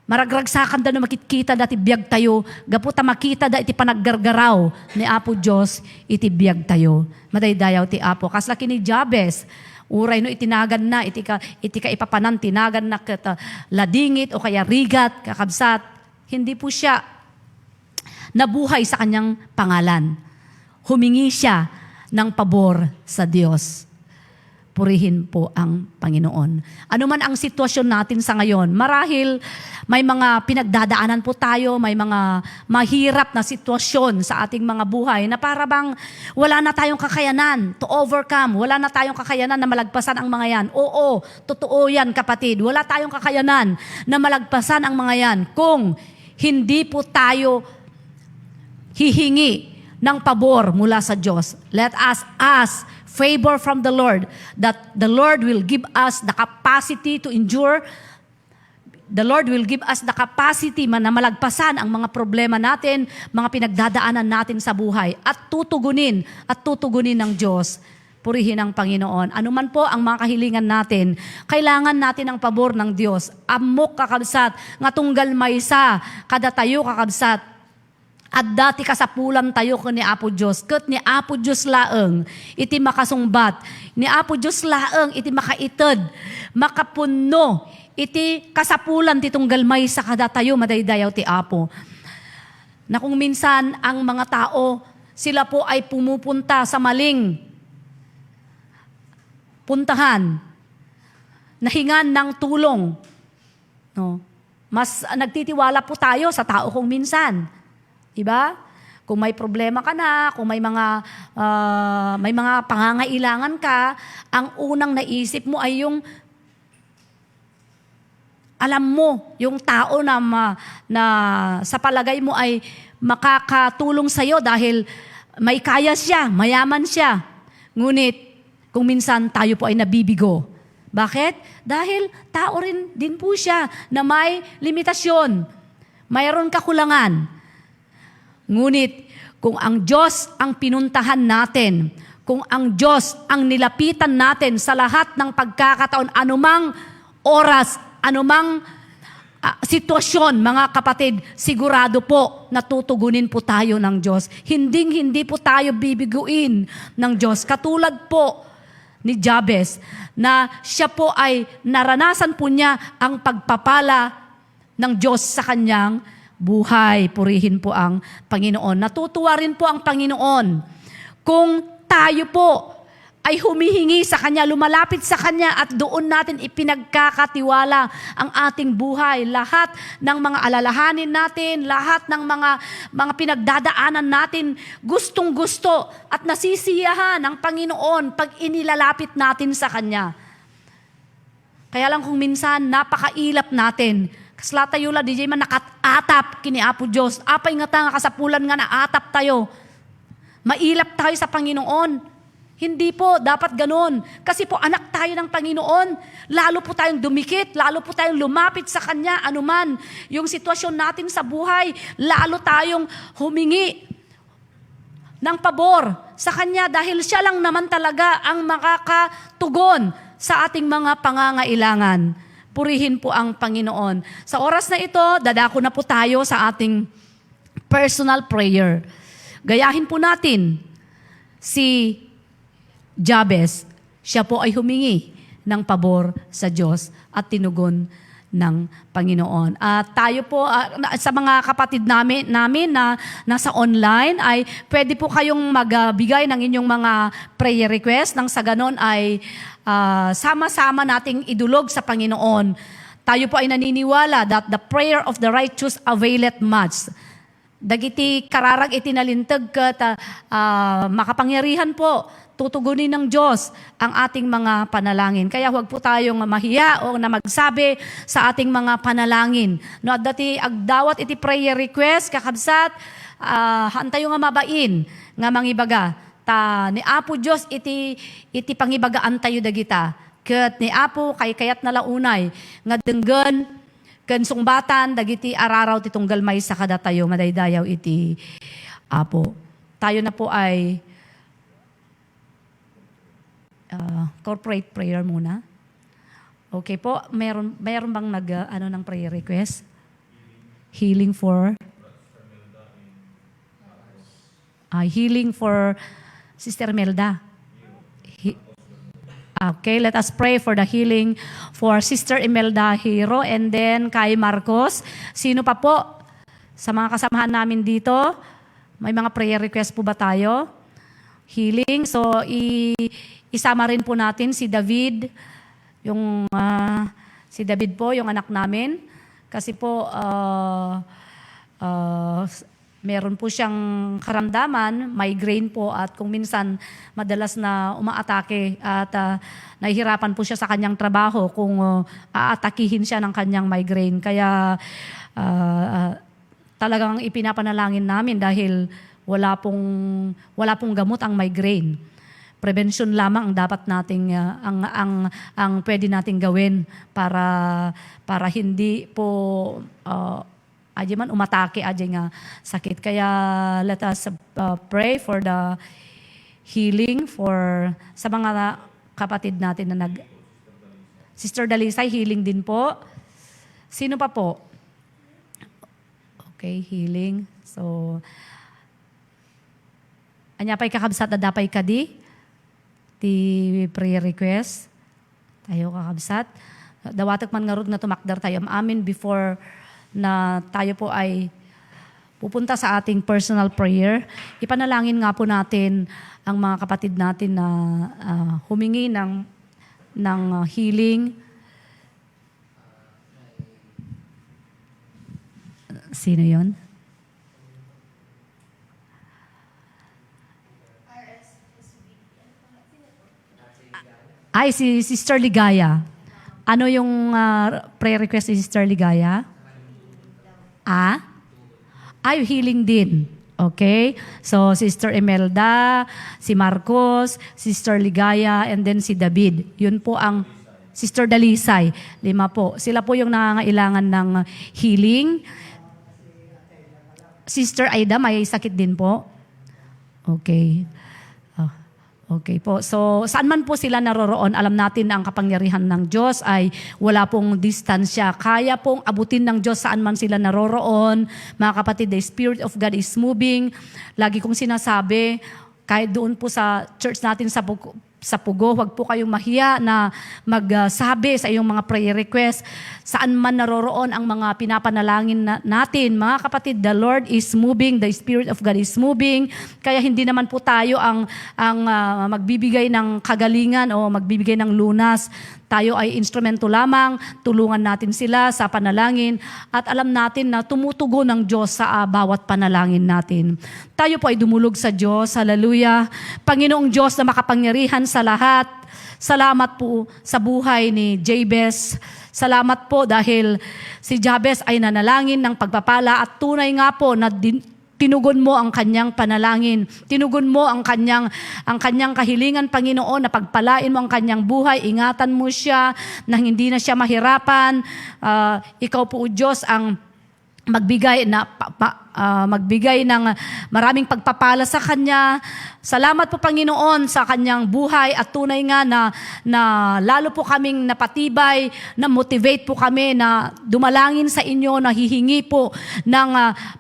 Maragragsakan da no makikita dati biyag tayo. Gaputa makita da iti panaggargaraw ni Apo Diyos iti biyag tayo. Madaydayaw ti Apo. Kasla kini Jabez, uray no itinagan na, iti ka ipapanan, tinagan na kata ladingit o kaya rigat, kakabsat. Hindi po siya nabuhay sa kanyang pangalan. Humingi siya ng pabor sa Diyos. Purihin po ang Panginoon. Ano man ang sitwasyon natin sa ngayon, marahil may mga pinagdadaanan po tayo, may mga mahirap na sitwasyon sa ating mga buhay na para bang wala na tayong kakayanan to overcome, wala na tayong kakayanan na malagpasan ang mga yan. Oo, totoo yan kapatid, wala tayong kakayanan na malagpasan ang mga yan kung hindi po tayo hihingi ng pabor mula sa Diyos. Let us ask favor from the Lord, that the Lord will give us the capacity to endure. The Lord will give us the capacity na malagpasan ang mga problema natin, mga pinagdadaanan natin sa buhay, at tutugunin ng Diyos. Purihin ang Panginoon. Ano man po ang mga kahilingan natin, kailangan natin ang pabor ng Diyos. Amok kakabsat, nga tunggal maysa, kada tayo kakabsat, at dati kasapulam tayo ko ni Apo Diyos. Kat ni Apo Diyos laeng, iti makasungbat. Ni Apo Diyos laeng, iti makaitid. Makapuno, iti kasapulan titong galmay sa kada tayo, madaydayaw ti Apo. Na kung minsan ang mga tao, sila po ay pumupunta sa maling puntahan, nahingan ng tulong. No? Mas nagtitiwala po tayo sa tao kung minsan. Diba? Kung may problema ka na, kung may mga pangangailangan ka, ang unang naisip mo ay yung alam mo, yung tao na sa palagay mo ay makakatulong sa'yo dahil may kaya siya, mayaman siya. Ngunit, kung minsan tayo po ay nabibigo. Bakit? Dahil tao rin din po siya na may limitasyon. Mayroon kakulangan. Ngunit, kung ang Diyos ang pinuntahan natin, kung ang Diyos ang nilapitan natin sa lahat ng pagkakataon, anumang oras, anumang sitwasyon, mga kapatid, sigurado po natutugunin po tayo ng Diyos. Hindi po tayo bibiguin ng Diyos. Katulad po ni Jabez, na siya po ay naranasan po niya ang pagpapala ng Diyos sa kanyang buhay. Purihin po ang Panginoon. Natutuwa rin po ang Panginoon kung tayo po ay humihingi sa Kanya, lumalapit sa Kanya at doon natin ipinagkakatiwala ang ating buhay. Lahat ng mga alalahanin natin, lahat ng mga pinagdadaanan natin, gustong-gusto at nasisiyahan ng Panginoon pag inilalapit natin sa Kanya. Kaya lang kung minsan napakailap natin, kasla tayo la, DJ man nakatap kini Apo Diyos. Apay nga ta nga kasapulan nga naatap tayo. Mailap tayo sa Panginoon. Hindi po, dapat ganun. Kasi po anak tayo ng Panginoon. Lalo po tayong dumikit, lalo po tayong lumapit sa Kanya. Anuman yung sitwasyon natin sa buhay, lalo tayong humingi ng pabor sa Kanya dahil Siya lang naman talaga ang makakatugon sa ating mga pangangailangan. Purihin po ang Panginoon. Sa oras na ito, dadako na po tayo sa ating personal prayer. Gayahin po natin si Jabez. Siya po ay humingi ng pabor sa Diyos at tinugon ng Panginoon. At tayo po, sa mga kapatid namin na nasa online, ay pwede po kayong magbigay ng inyong mga prayer request nang sa ganon ay sama-sama nating idulog sa Panginoon. Tayo po ay naniniwala that the prayer of the righteous availeth much. Dagiti kararag itinalintag kat makapangyarihan po, tutugunin ng Diyos ang ating mga panalangin. Kaya huwag po tayong mahiya o na magsabi sa ating mga panalangin. No, at dati agdawat iti prayer request, kakabsat, hantayo nga mabain, nga mangibaga. Ta ni Apo Diyos iti pangibagaan tayo dagita. Ket ni Apo kayat na launay, nga denggen, ken sungbatan, dagiti araraw ti tunggal may sa kada tayo, madaydayaw iti Apo. Tayo na po ay corporate prayer muna. Okay po, meron bang ng prayer request? Healing for healing for Sister Melda. Okay, let us pray for the healing for Sister Imelda Hero and then kay Marcos. Sino pa po sa mga kasamahan namin dito? May mga prayer request po ba tayo? Healing. So, isama rin po natin si David, si David po, yung anak namin. Kasi po, meron po siyang karamdaman, migraine po, at kung minsan madalas na umaatake at nahihirapan po siya sa kanyang trabaho kung aatakihin siya ng kanyang migraine. Kaya talagang ipinapanalangin namin dahil wala pong gamot ang migraine. Prevention lamang ang dapat nating ang pwede nating gawin para hindi po aja man umatake aja nga sakit. Kaya let us pray for the healing for sa mga kapatid natin na Sister Dalisay, healing din po. Sino pa po? Okay, healing. So, anya pa'y kakabsat na dapay kadi? Ti prayer request. Tayo kakabsat. Dawatak man nga rod na tumakdar tayo. Amin before na tayo po ay pupunta sa ating personal prayer. Ipanalangin nga po natin ang mga kapatid natin na humingi ng healing. Sino yon? Ay, si Sister Ligaya. Ano yung prayer request ni Sister Ligaya? Ay, healing din. Okay? So, Sister Imelda, si Marcos, Sister Ligaya, and then si David. Yun po ang Sister Dalisay. 5 po. Sila po yung nangangailangan ng healing. Sister Aida, may sakit din po. Okay. Okay po. So, saan man po sila naroroon, alam natin na ang kapangyarihan ng Diyos ay wala pong distansya. Kaya pong abutin ng Diyos saan man sila naroroon. Mga kapatid, the Spirit of God is moving. Lagi kong sinasabi, kahit doon po sa church natin sa Pugo, huwag po kayong mahiya na magsabi sa iyong mga prayer request. Saan man naroroon ang mga pinapanalangin natin. Mga kapatid, the Lord is moving, the Spirit of God is moving. Kaya hindi naman po tayo ang magbibigay ng kagalingan o magbibigay ng lunas. Tayo ay instrumento lamang, tulungan natin sila sa panalangin at alam natin na tumutugon ng Diyos sa bawat panalangin natin. Tayo po ay dumulog sa Diyos. Hallelujah. Panginoong Diyos na makapangyarihan sa lahat, salamat po sa buhay ni Jabez. Salamat po dahil si Jabez ay nanalangin ng pagpapala at tunay nga po na tinugon mo ang kanyang panalangin. Tinugon mo ang kanyang kahilingan, Panginoon, na pagpalain mo ang kanyang buhay. Ingatan mo siya na hindi na siya mahirapan. Ikaw po, Diyos, ang magbigay ng maraming pagpapala sa kanya. Salamat po, Panginoon, sa kanyang buhay at tunay nga na lalo po kaming napatibay, na motivate po kami na dumalangin sa inyo, na hihingi po ng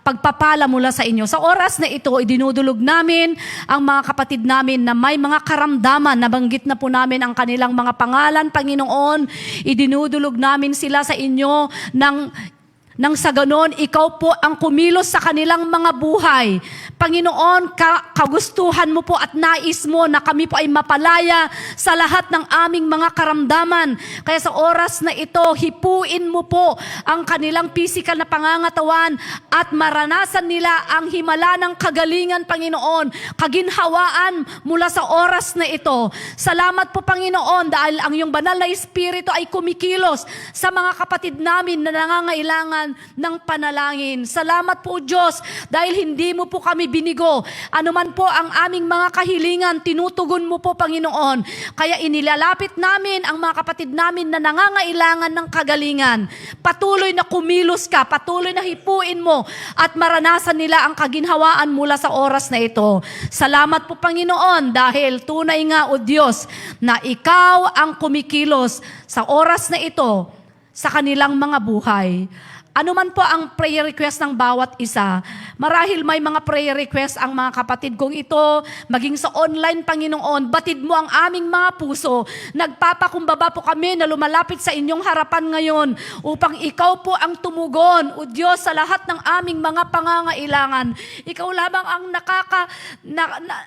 pagpapala mula sa inyo. Sa oras na ito, idinudulog namin ang mga kapatid namin na may mga karamdaman. Nabanggit na po namin ang kanilang mga pangalan, Panginoon. Idinudulog namin sila sa inyo nang sa ganon, ikaw po ang kumilos sa kanilang mga buhay. Panginoon, kagustuhan mo po at nais mo na kami po ay mapalaya sa lahat ng aming mga karamdaman. Kaya sa oras na ito, hipuin mo po ang kanilang physical na pangangatawan at maranasan nila ang himala ng kagalingan, Panginoon, kaginhawaan mula sa oras na ito. Salamat po, Panginoon, dahil ang iyong banal na Espiritu ay kumikilos sa mga kapatid namin na nangangailangan ng panalangin. Salamat po, Diyos, dahil hindi mo po kami binigo. Ano man po ang aming mga kahilingan, tinutugon mo po, Panginoon. Kaya inilalapit namin ang mga kapatid namin na nangangailangan ng kagalingan. Patuloy na kumilos ka, patuloy na hipuin mo at maranasan nila ang kaginhawaan mula sa oras na ito. Salamat po, Panginoon, dahil tunay nga, O Diyos, na ikaw ang kumikilos sa oras na ito sa kanilang mga buhay. ano man po ang prayer request ng bawat isa, marahil may mga prayer request ang mga kapatid kong ito, maging sa online, Panginoon, batid mo ang aming mga puso. Nagpapakumbaba po kami na lumalapit sa inyong harapan ngayon upang ikaw po ang tumugon, O Diyos, sa lahat ng aming mga pangangailangan. Ikaw lamang ang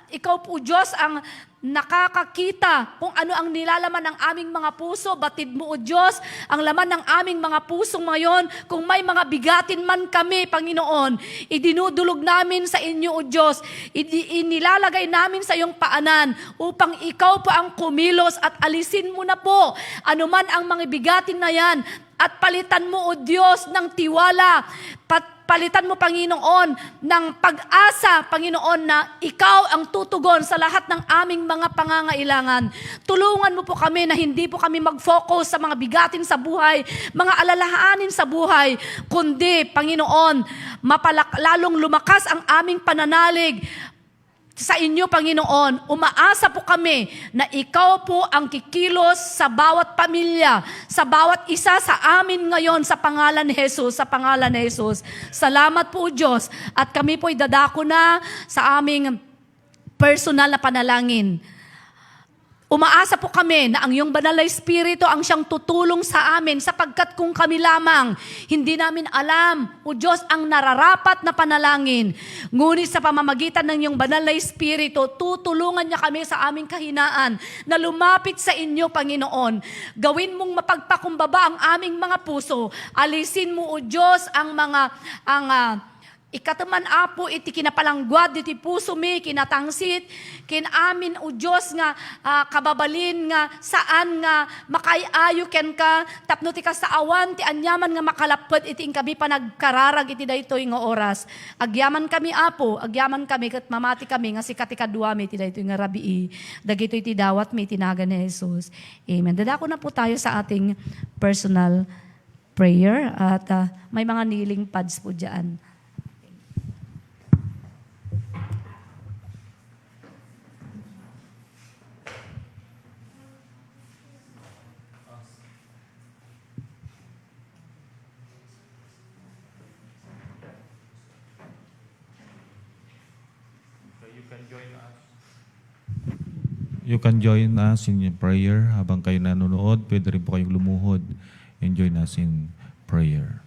ikaw po, Diyos, ang nakakakita kung ano ang nilalaman ng aming mga puso. Batid mo, O Diyos, ang laman ng aming mga puso ngayon. Kung may mga bigatin man kami, Panginoon, idinudulog namin sa inyo, O Diyos. Inilalagay namin sa iyong paanan upang ikaw po ang kumilos at alisin mo na po anuman ang mga bigatin na yan at palitan mo, O Diyos, ng tiwala. Palitan mo, Panginoon, ng pag-asa, Panginoon, na ikaw ang tutugon sa lahat ng aming mga pangangailangan. Tulungan mo po kami na hindi po kami mag-focus sa mga bigatin sa buhay, mga alalahanin sa buhay, kundi, Panginoon, lalong lumakas ang aming pananalig sa inyo, Panginoon. Umaasa po kami na ikaw po ang kikilos sa bawat pamilya, sa bawat isa sa amin ngayon sa pangalan ni Jesus, sa pangalan ni Jesus. Salamat po, Diyos. At kami po'y dadako na sa aming personal na panalangin. Umaasa po kami na ang iyong banal na Espiritu ang siyang tutulong sa amin sapagkat kung kami lamang, hindi namin alam, O Diyos, ang nararapat na panalangin. Ngunit sa pamamagitan ng iyong banal na Espiritu, tutulungan niya kami sa aming kahinaan na lumapit sa inyo, Panginoon. Gawin mong mapagpakumbaba ang aming mga puso. Alisin mo, O Diyos, ikataman apo iti kinapalangguad iti puso mi kinatangsit kinamin, O Diyos, nga kababalin nga saan nga makayayo ken ka tapno ti ka sa awan ti anyaman nga makalapod iti kami panagkararag iti daytoy nga oras. Agyaman kami, Apo, agyaman kami ket mamati kami nga sikat ti kadua mi iti daytoy nga rabii. Dagitoy ti dawat mi tinaga ni Jesus. Amen. Dadako na po tayo sa ating personal prayer at may mga kneeling pads po diyan. You can join us in prayer habang kayo nanonood. Pwede rin po kayong lumuhod and join us in prayer.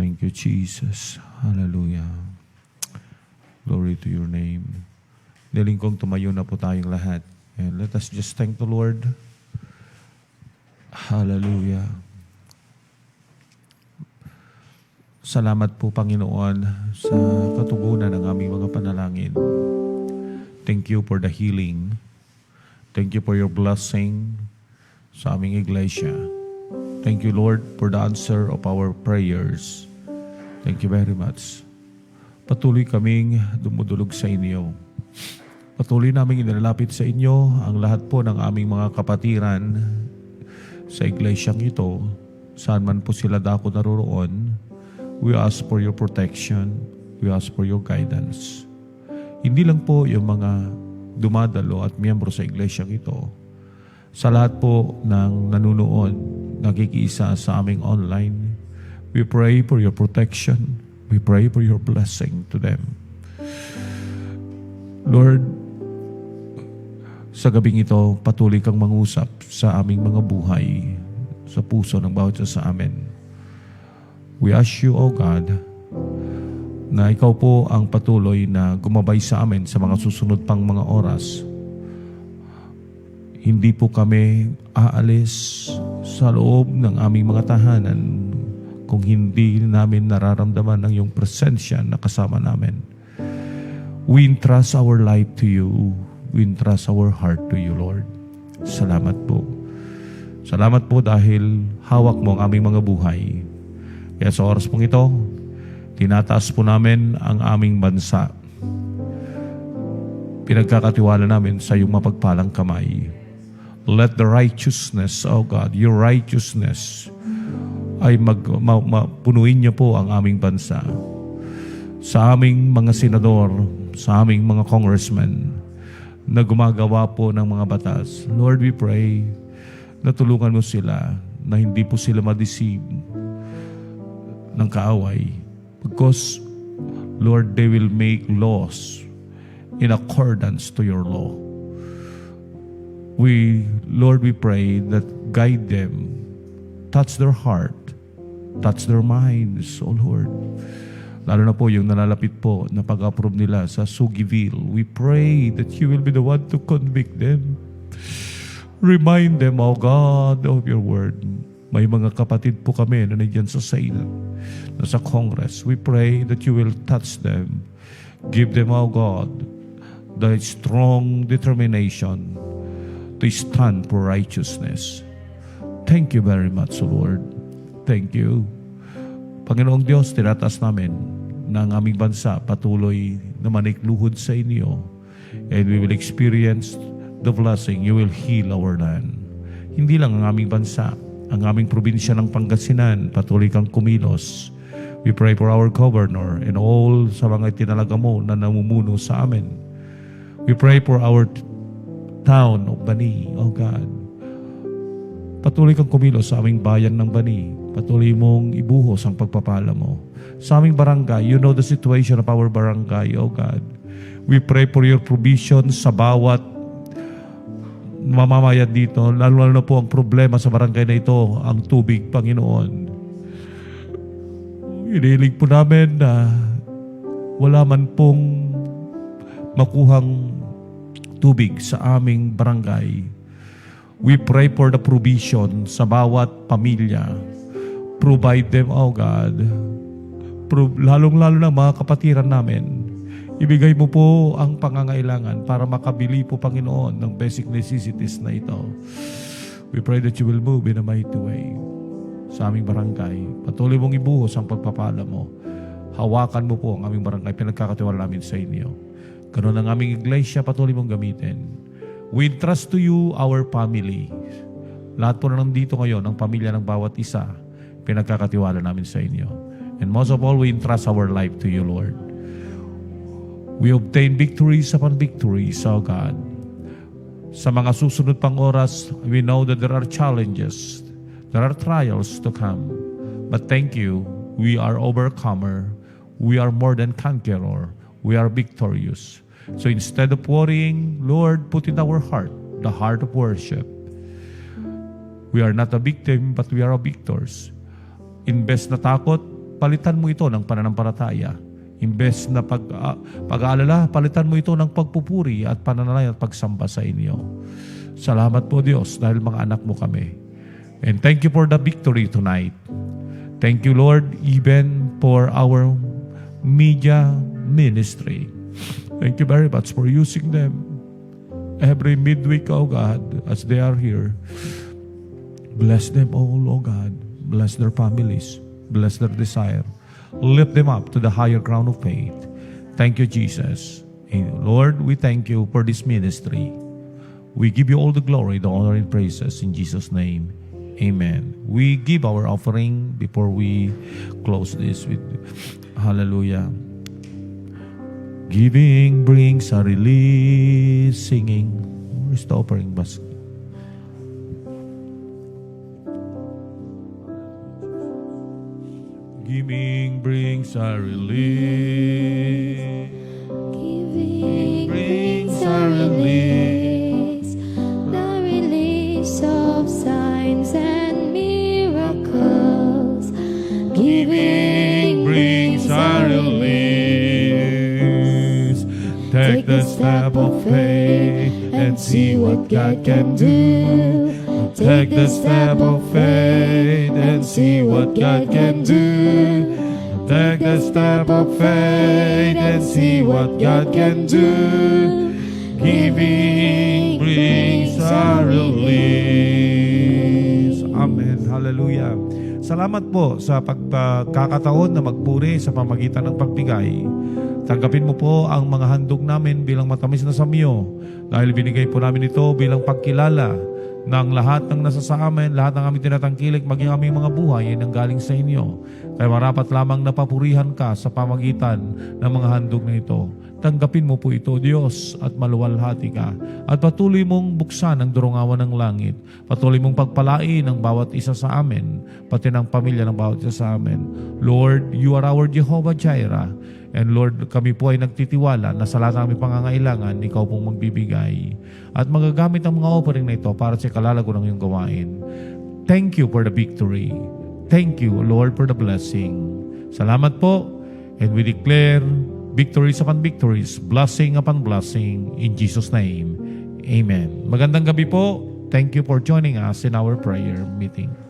Thank you, Jesus. Hallelujah. Glory to your name. Niling kong tumayo na po tayong lahat. And let us just thank the Lord. Hallelujah. Salamat po, Panginoon, sa katugunan ng aming mga panalangin. Thank you for the healing. Thank you for your blessing sa aming iglesia. Thank you, Lord, for the answer of our prayers. Thank you very much. Patuloy kaming dumudulog sa inyo. Patuloy naming inilalapit sa inyo ang lahat po ng aming mga kapatiran sa iglesyang ito, saan man po sila dako naroroon. We ask for your protection. We ask for your guidance. Hindi lang po yung mga dumadalo at miyembro sa iglesyang ito. Sa lahat po ng nanunood, nakikiisa sa aming online, we pray for your protection. We pray for your blessing to them. Lord, sa gabing ito, patuloy kang mangusap sa aming mga buhay, sa puso ng bawat isa sa amin. We ask you, O God, na ikaw po ang patuloy na gumabay sa amin sa mga susunod pang mga oras. Hindi po kami aalis sa loob ng aming mga tahanan kung hindi namin nararamdaman ang iyong presensya na kasama namin. We entrust our life to you. We entrust our heart to you, Lord. Salamat po. Salamat po dahil hawak mo ang aming mga buhay. Kaya sa oras pong ito, tinataas po namin ang aming bansa. Pinagkakatiwala namin sa iyong mapagpalang kamay. Let the righteousness, oh God, your righteousness ay punuin niyo po ang aming bansa. Sa aming mga senador, sa aming mga congressmen na gumagawa po ng mga batas. Lord, we pray na tulungan mo sila na hindi po sila ma-deceive ng kaaway. Because, Lord, they will make laws in accordance to your law. Lord, we pray that guide them, touch their heart, touch their minds, oh Lord. Lalo na po yung nalalapit po na pag-approve nila sa Sugiville. We pray that you will be the one to convict them. Remind them, oh God, of your word. May mga kapatid po kami na nandiyan sa Senate, na sa Congress. We pray that you will touch them. Give them, oh God, the strong determination to stand for righteousness. Thank you very much, Lord. Thank you. Panginoong Diyos, tinataas namin na ang aming bansa patuloy na manikluhod sa inyo. And we will experience the blessing. You will heal our land. Hindi lang ang aming bansa, ang aming probinsya ng Pangasinan, patuloy kang kumilos. We pray for our governor and all sa mga itinalaga mo na namumuno sa amin. We pray for our town of Bani, oh God. Patuloy kang kumilos sa aming bayan ng Bani. Patuloy mong ibuhos ang pagpapala mo. Sa aming barangay, you know the situation of our barangay, oh God. We pray for your provision sa bawat mamamayan dito. Lalo na po ang problema sa barangay na ito, ang tubig, Panginoon. Inilig po namin na wala man pong makuhang tubig sa aming barangay. We pray for the provision sa bawat pamilya. Provide them, oh God. Lalong-lalo na mga kapatiran namin. Ibigay mo po ang pangangailangan para makabili po, Panginoon, ng basic necessities na ito. We pray that you will move in a mighty way sa aming barangay. Patuloy mong ibuhos ang pagpapala mo. Hawakan mo po ang aming barangay. Pinagkakatiwala namin sa inyo. Ganun ang aming iglesia, patuloy mong gamitin. We entrust to you our family. Lahat po na nandito ngayon, ang pamilya ng bawat isa, pinagkakatiwala namin sa inyo. And most of all, we entrust our life to you, Lord. We obtain victories upon victories, oh God. Sa mga susunod pang oras, we know that there are challenges, there are trials to come. But thank you, we are overcomer. We are more than conqueror. We are victorious. So instead of worrying, Lord, put in our heart the heart of worship. We are not a victim, but we are a victors. Imbes na takot, palitan mo ito ng pananampalataya. Imbes na pag-aalala, palitan mo ito ng pagpupuri at pananalay at pagsamba sa inyo. Salamat po Diyos dahil mga anak mo kami. And thank you for the victory tonight. Thank you Lord even for our media ministry. Thank you very much for using them every midweek, oh God, as they are here. Bless them all, oh God. Bless their families. Bless their desire. Lift them up to the higher ground of faith. Thank you, Jesus. And Lord, we thank you for this ministry. We give you all the glory, the honor, and praises in Jesus' name. Amen. We give our offering before we close this with hallelujah. Giving brings a release. Singing. Where's the offering basket? Giving brings a release. Giving brings a release. the release of signs and miracles. Giving brings a release. Take the step of faith and see what God can do. Take the step of faith and see what God can do. Take the step of faith and see what God can do. Giving brings a release. Amen. Hallelujah. Salamat po sa pagkakataon na magpuri sa pamagitan ng pagbigay. Tanggapin mo po ang mga handog namin bilang matamis na samyo dahil binigay po namin ito bilang pagkilala ng lahat ng nasa sa amin, lahat ng aming tinatangkilik, maging aming mga buhay ay nanggaling sa inyo. Kaya marapat lamang napapurihan ka sa pamagitan ng mga handog na ito. Tanggapin mo po ito, Diyos, at maluwalhati ka. At patuloy mong buksan ang durungawan ng langit. Patuloy mong pagpalain ang bawat isa sa amin, pati ng pamilya ng bawat isa sa amin. Lord, you are our Jehovah Jireh. And Lord, kami po ay nagtitiwala na sa lahat ng aming pangangailangan, Ikaw pong magbibigay. At magagamit ang mga offering na ito para sa kalalago ng iyong gawain. Thank you for the victory. Thank you, Lord, for the blessing. Salamat po. And we declare victories upon victories, blessing upon blessing, in Jesus' name. Amen. Magandang gabi po. Thank you for joining us in our prayer meeting.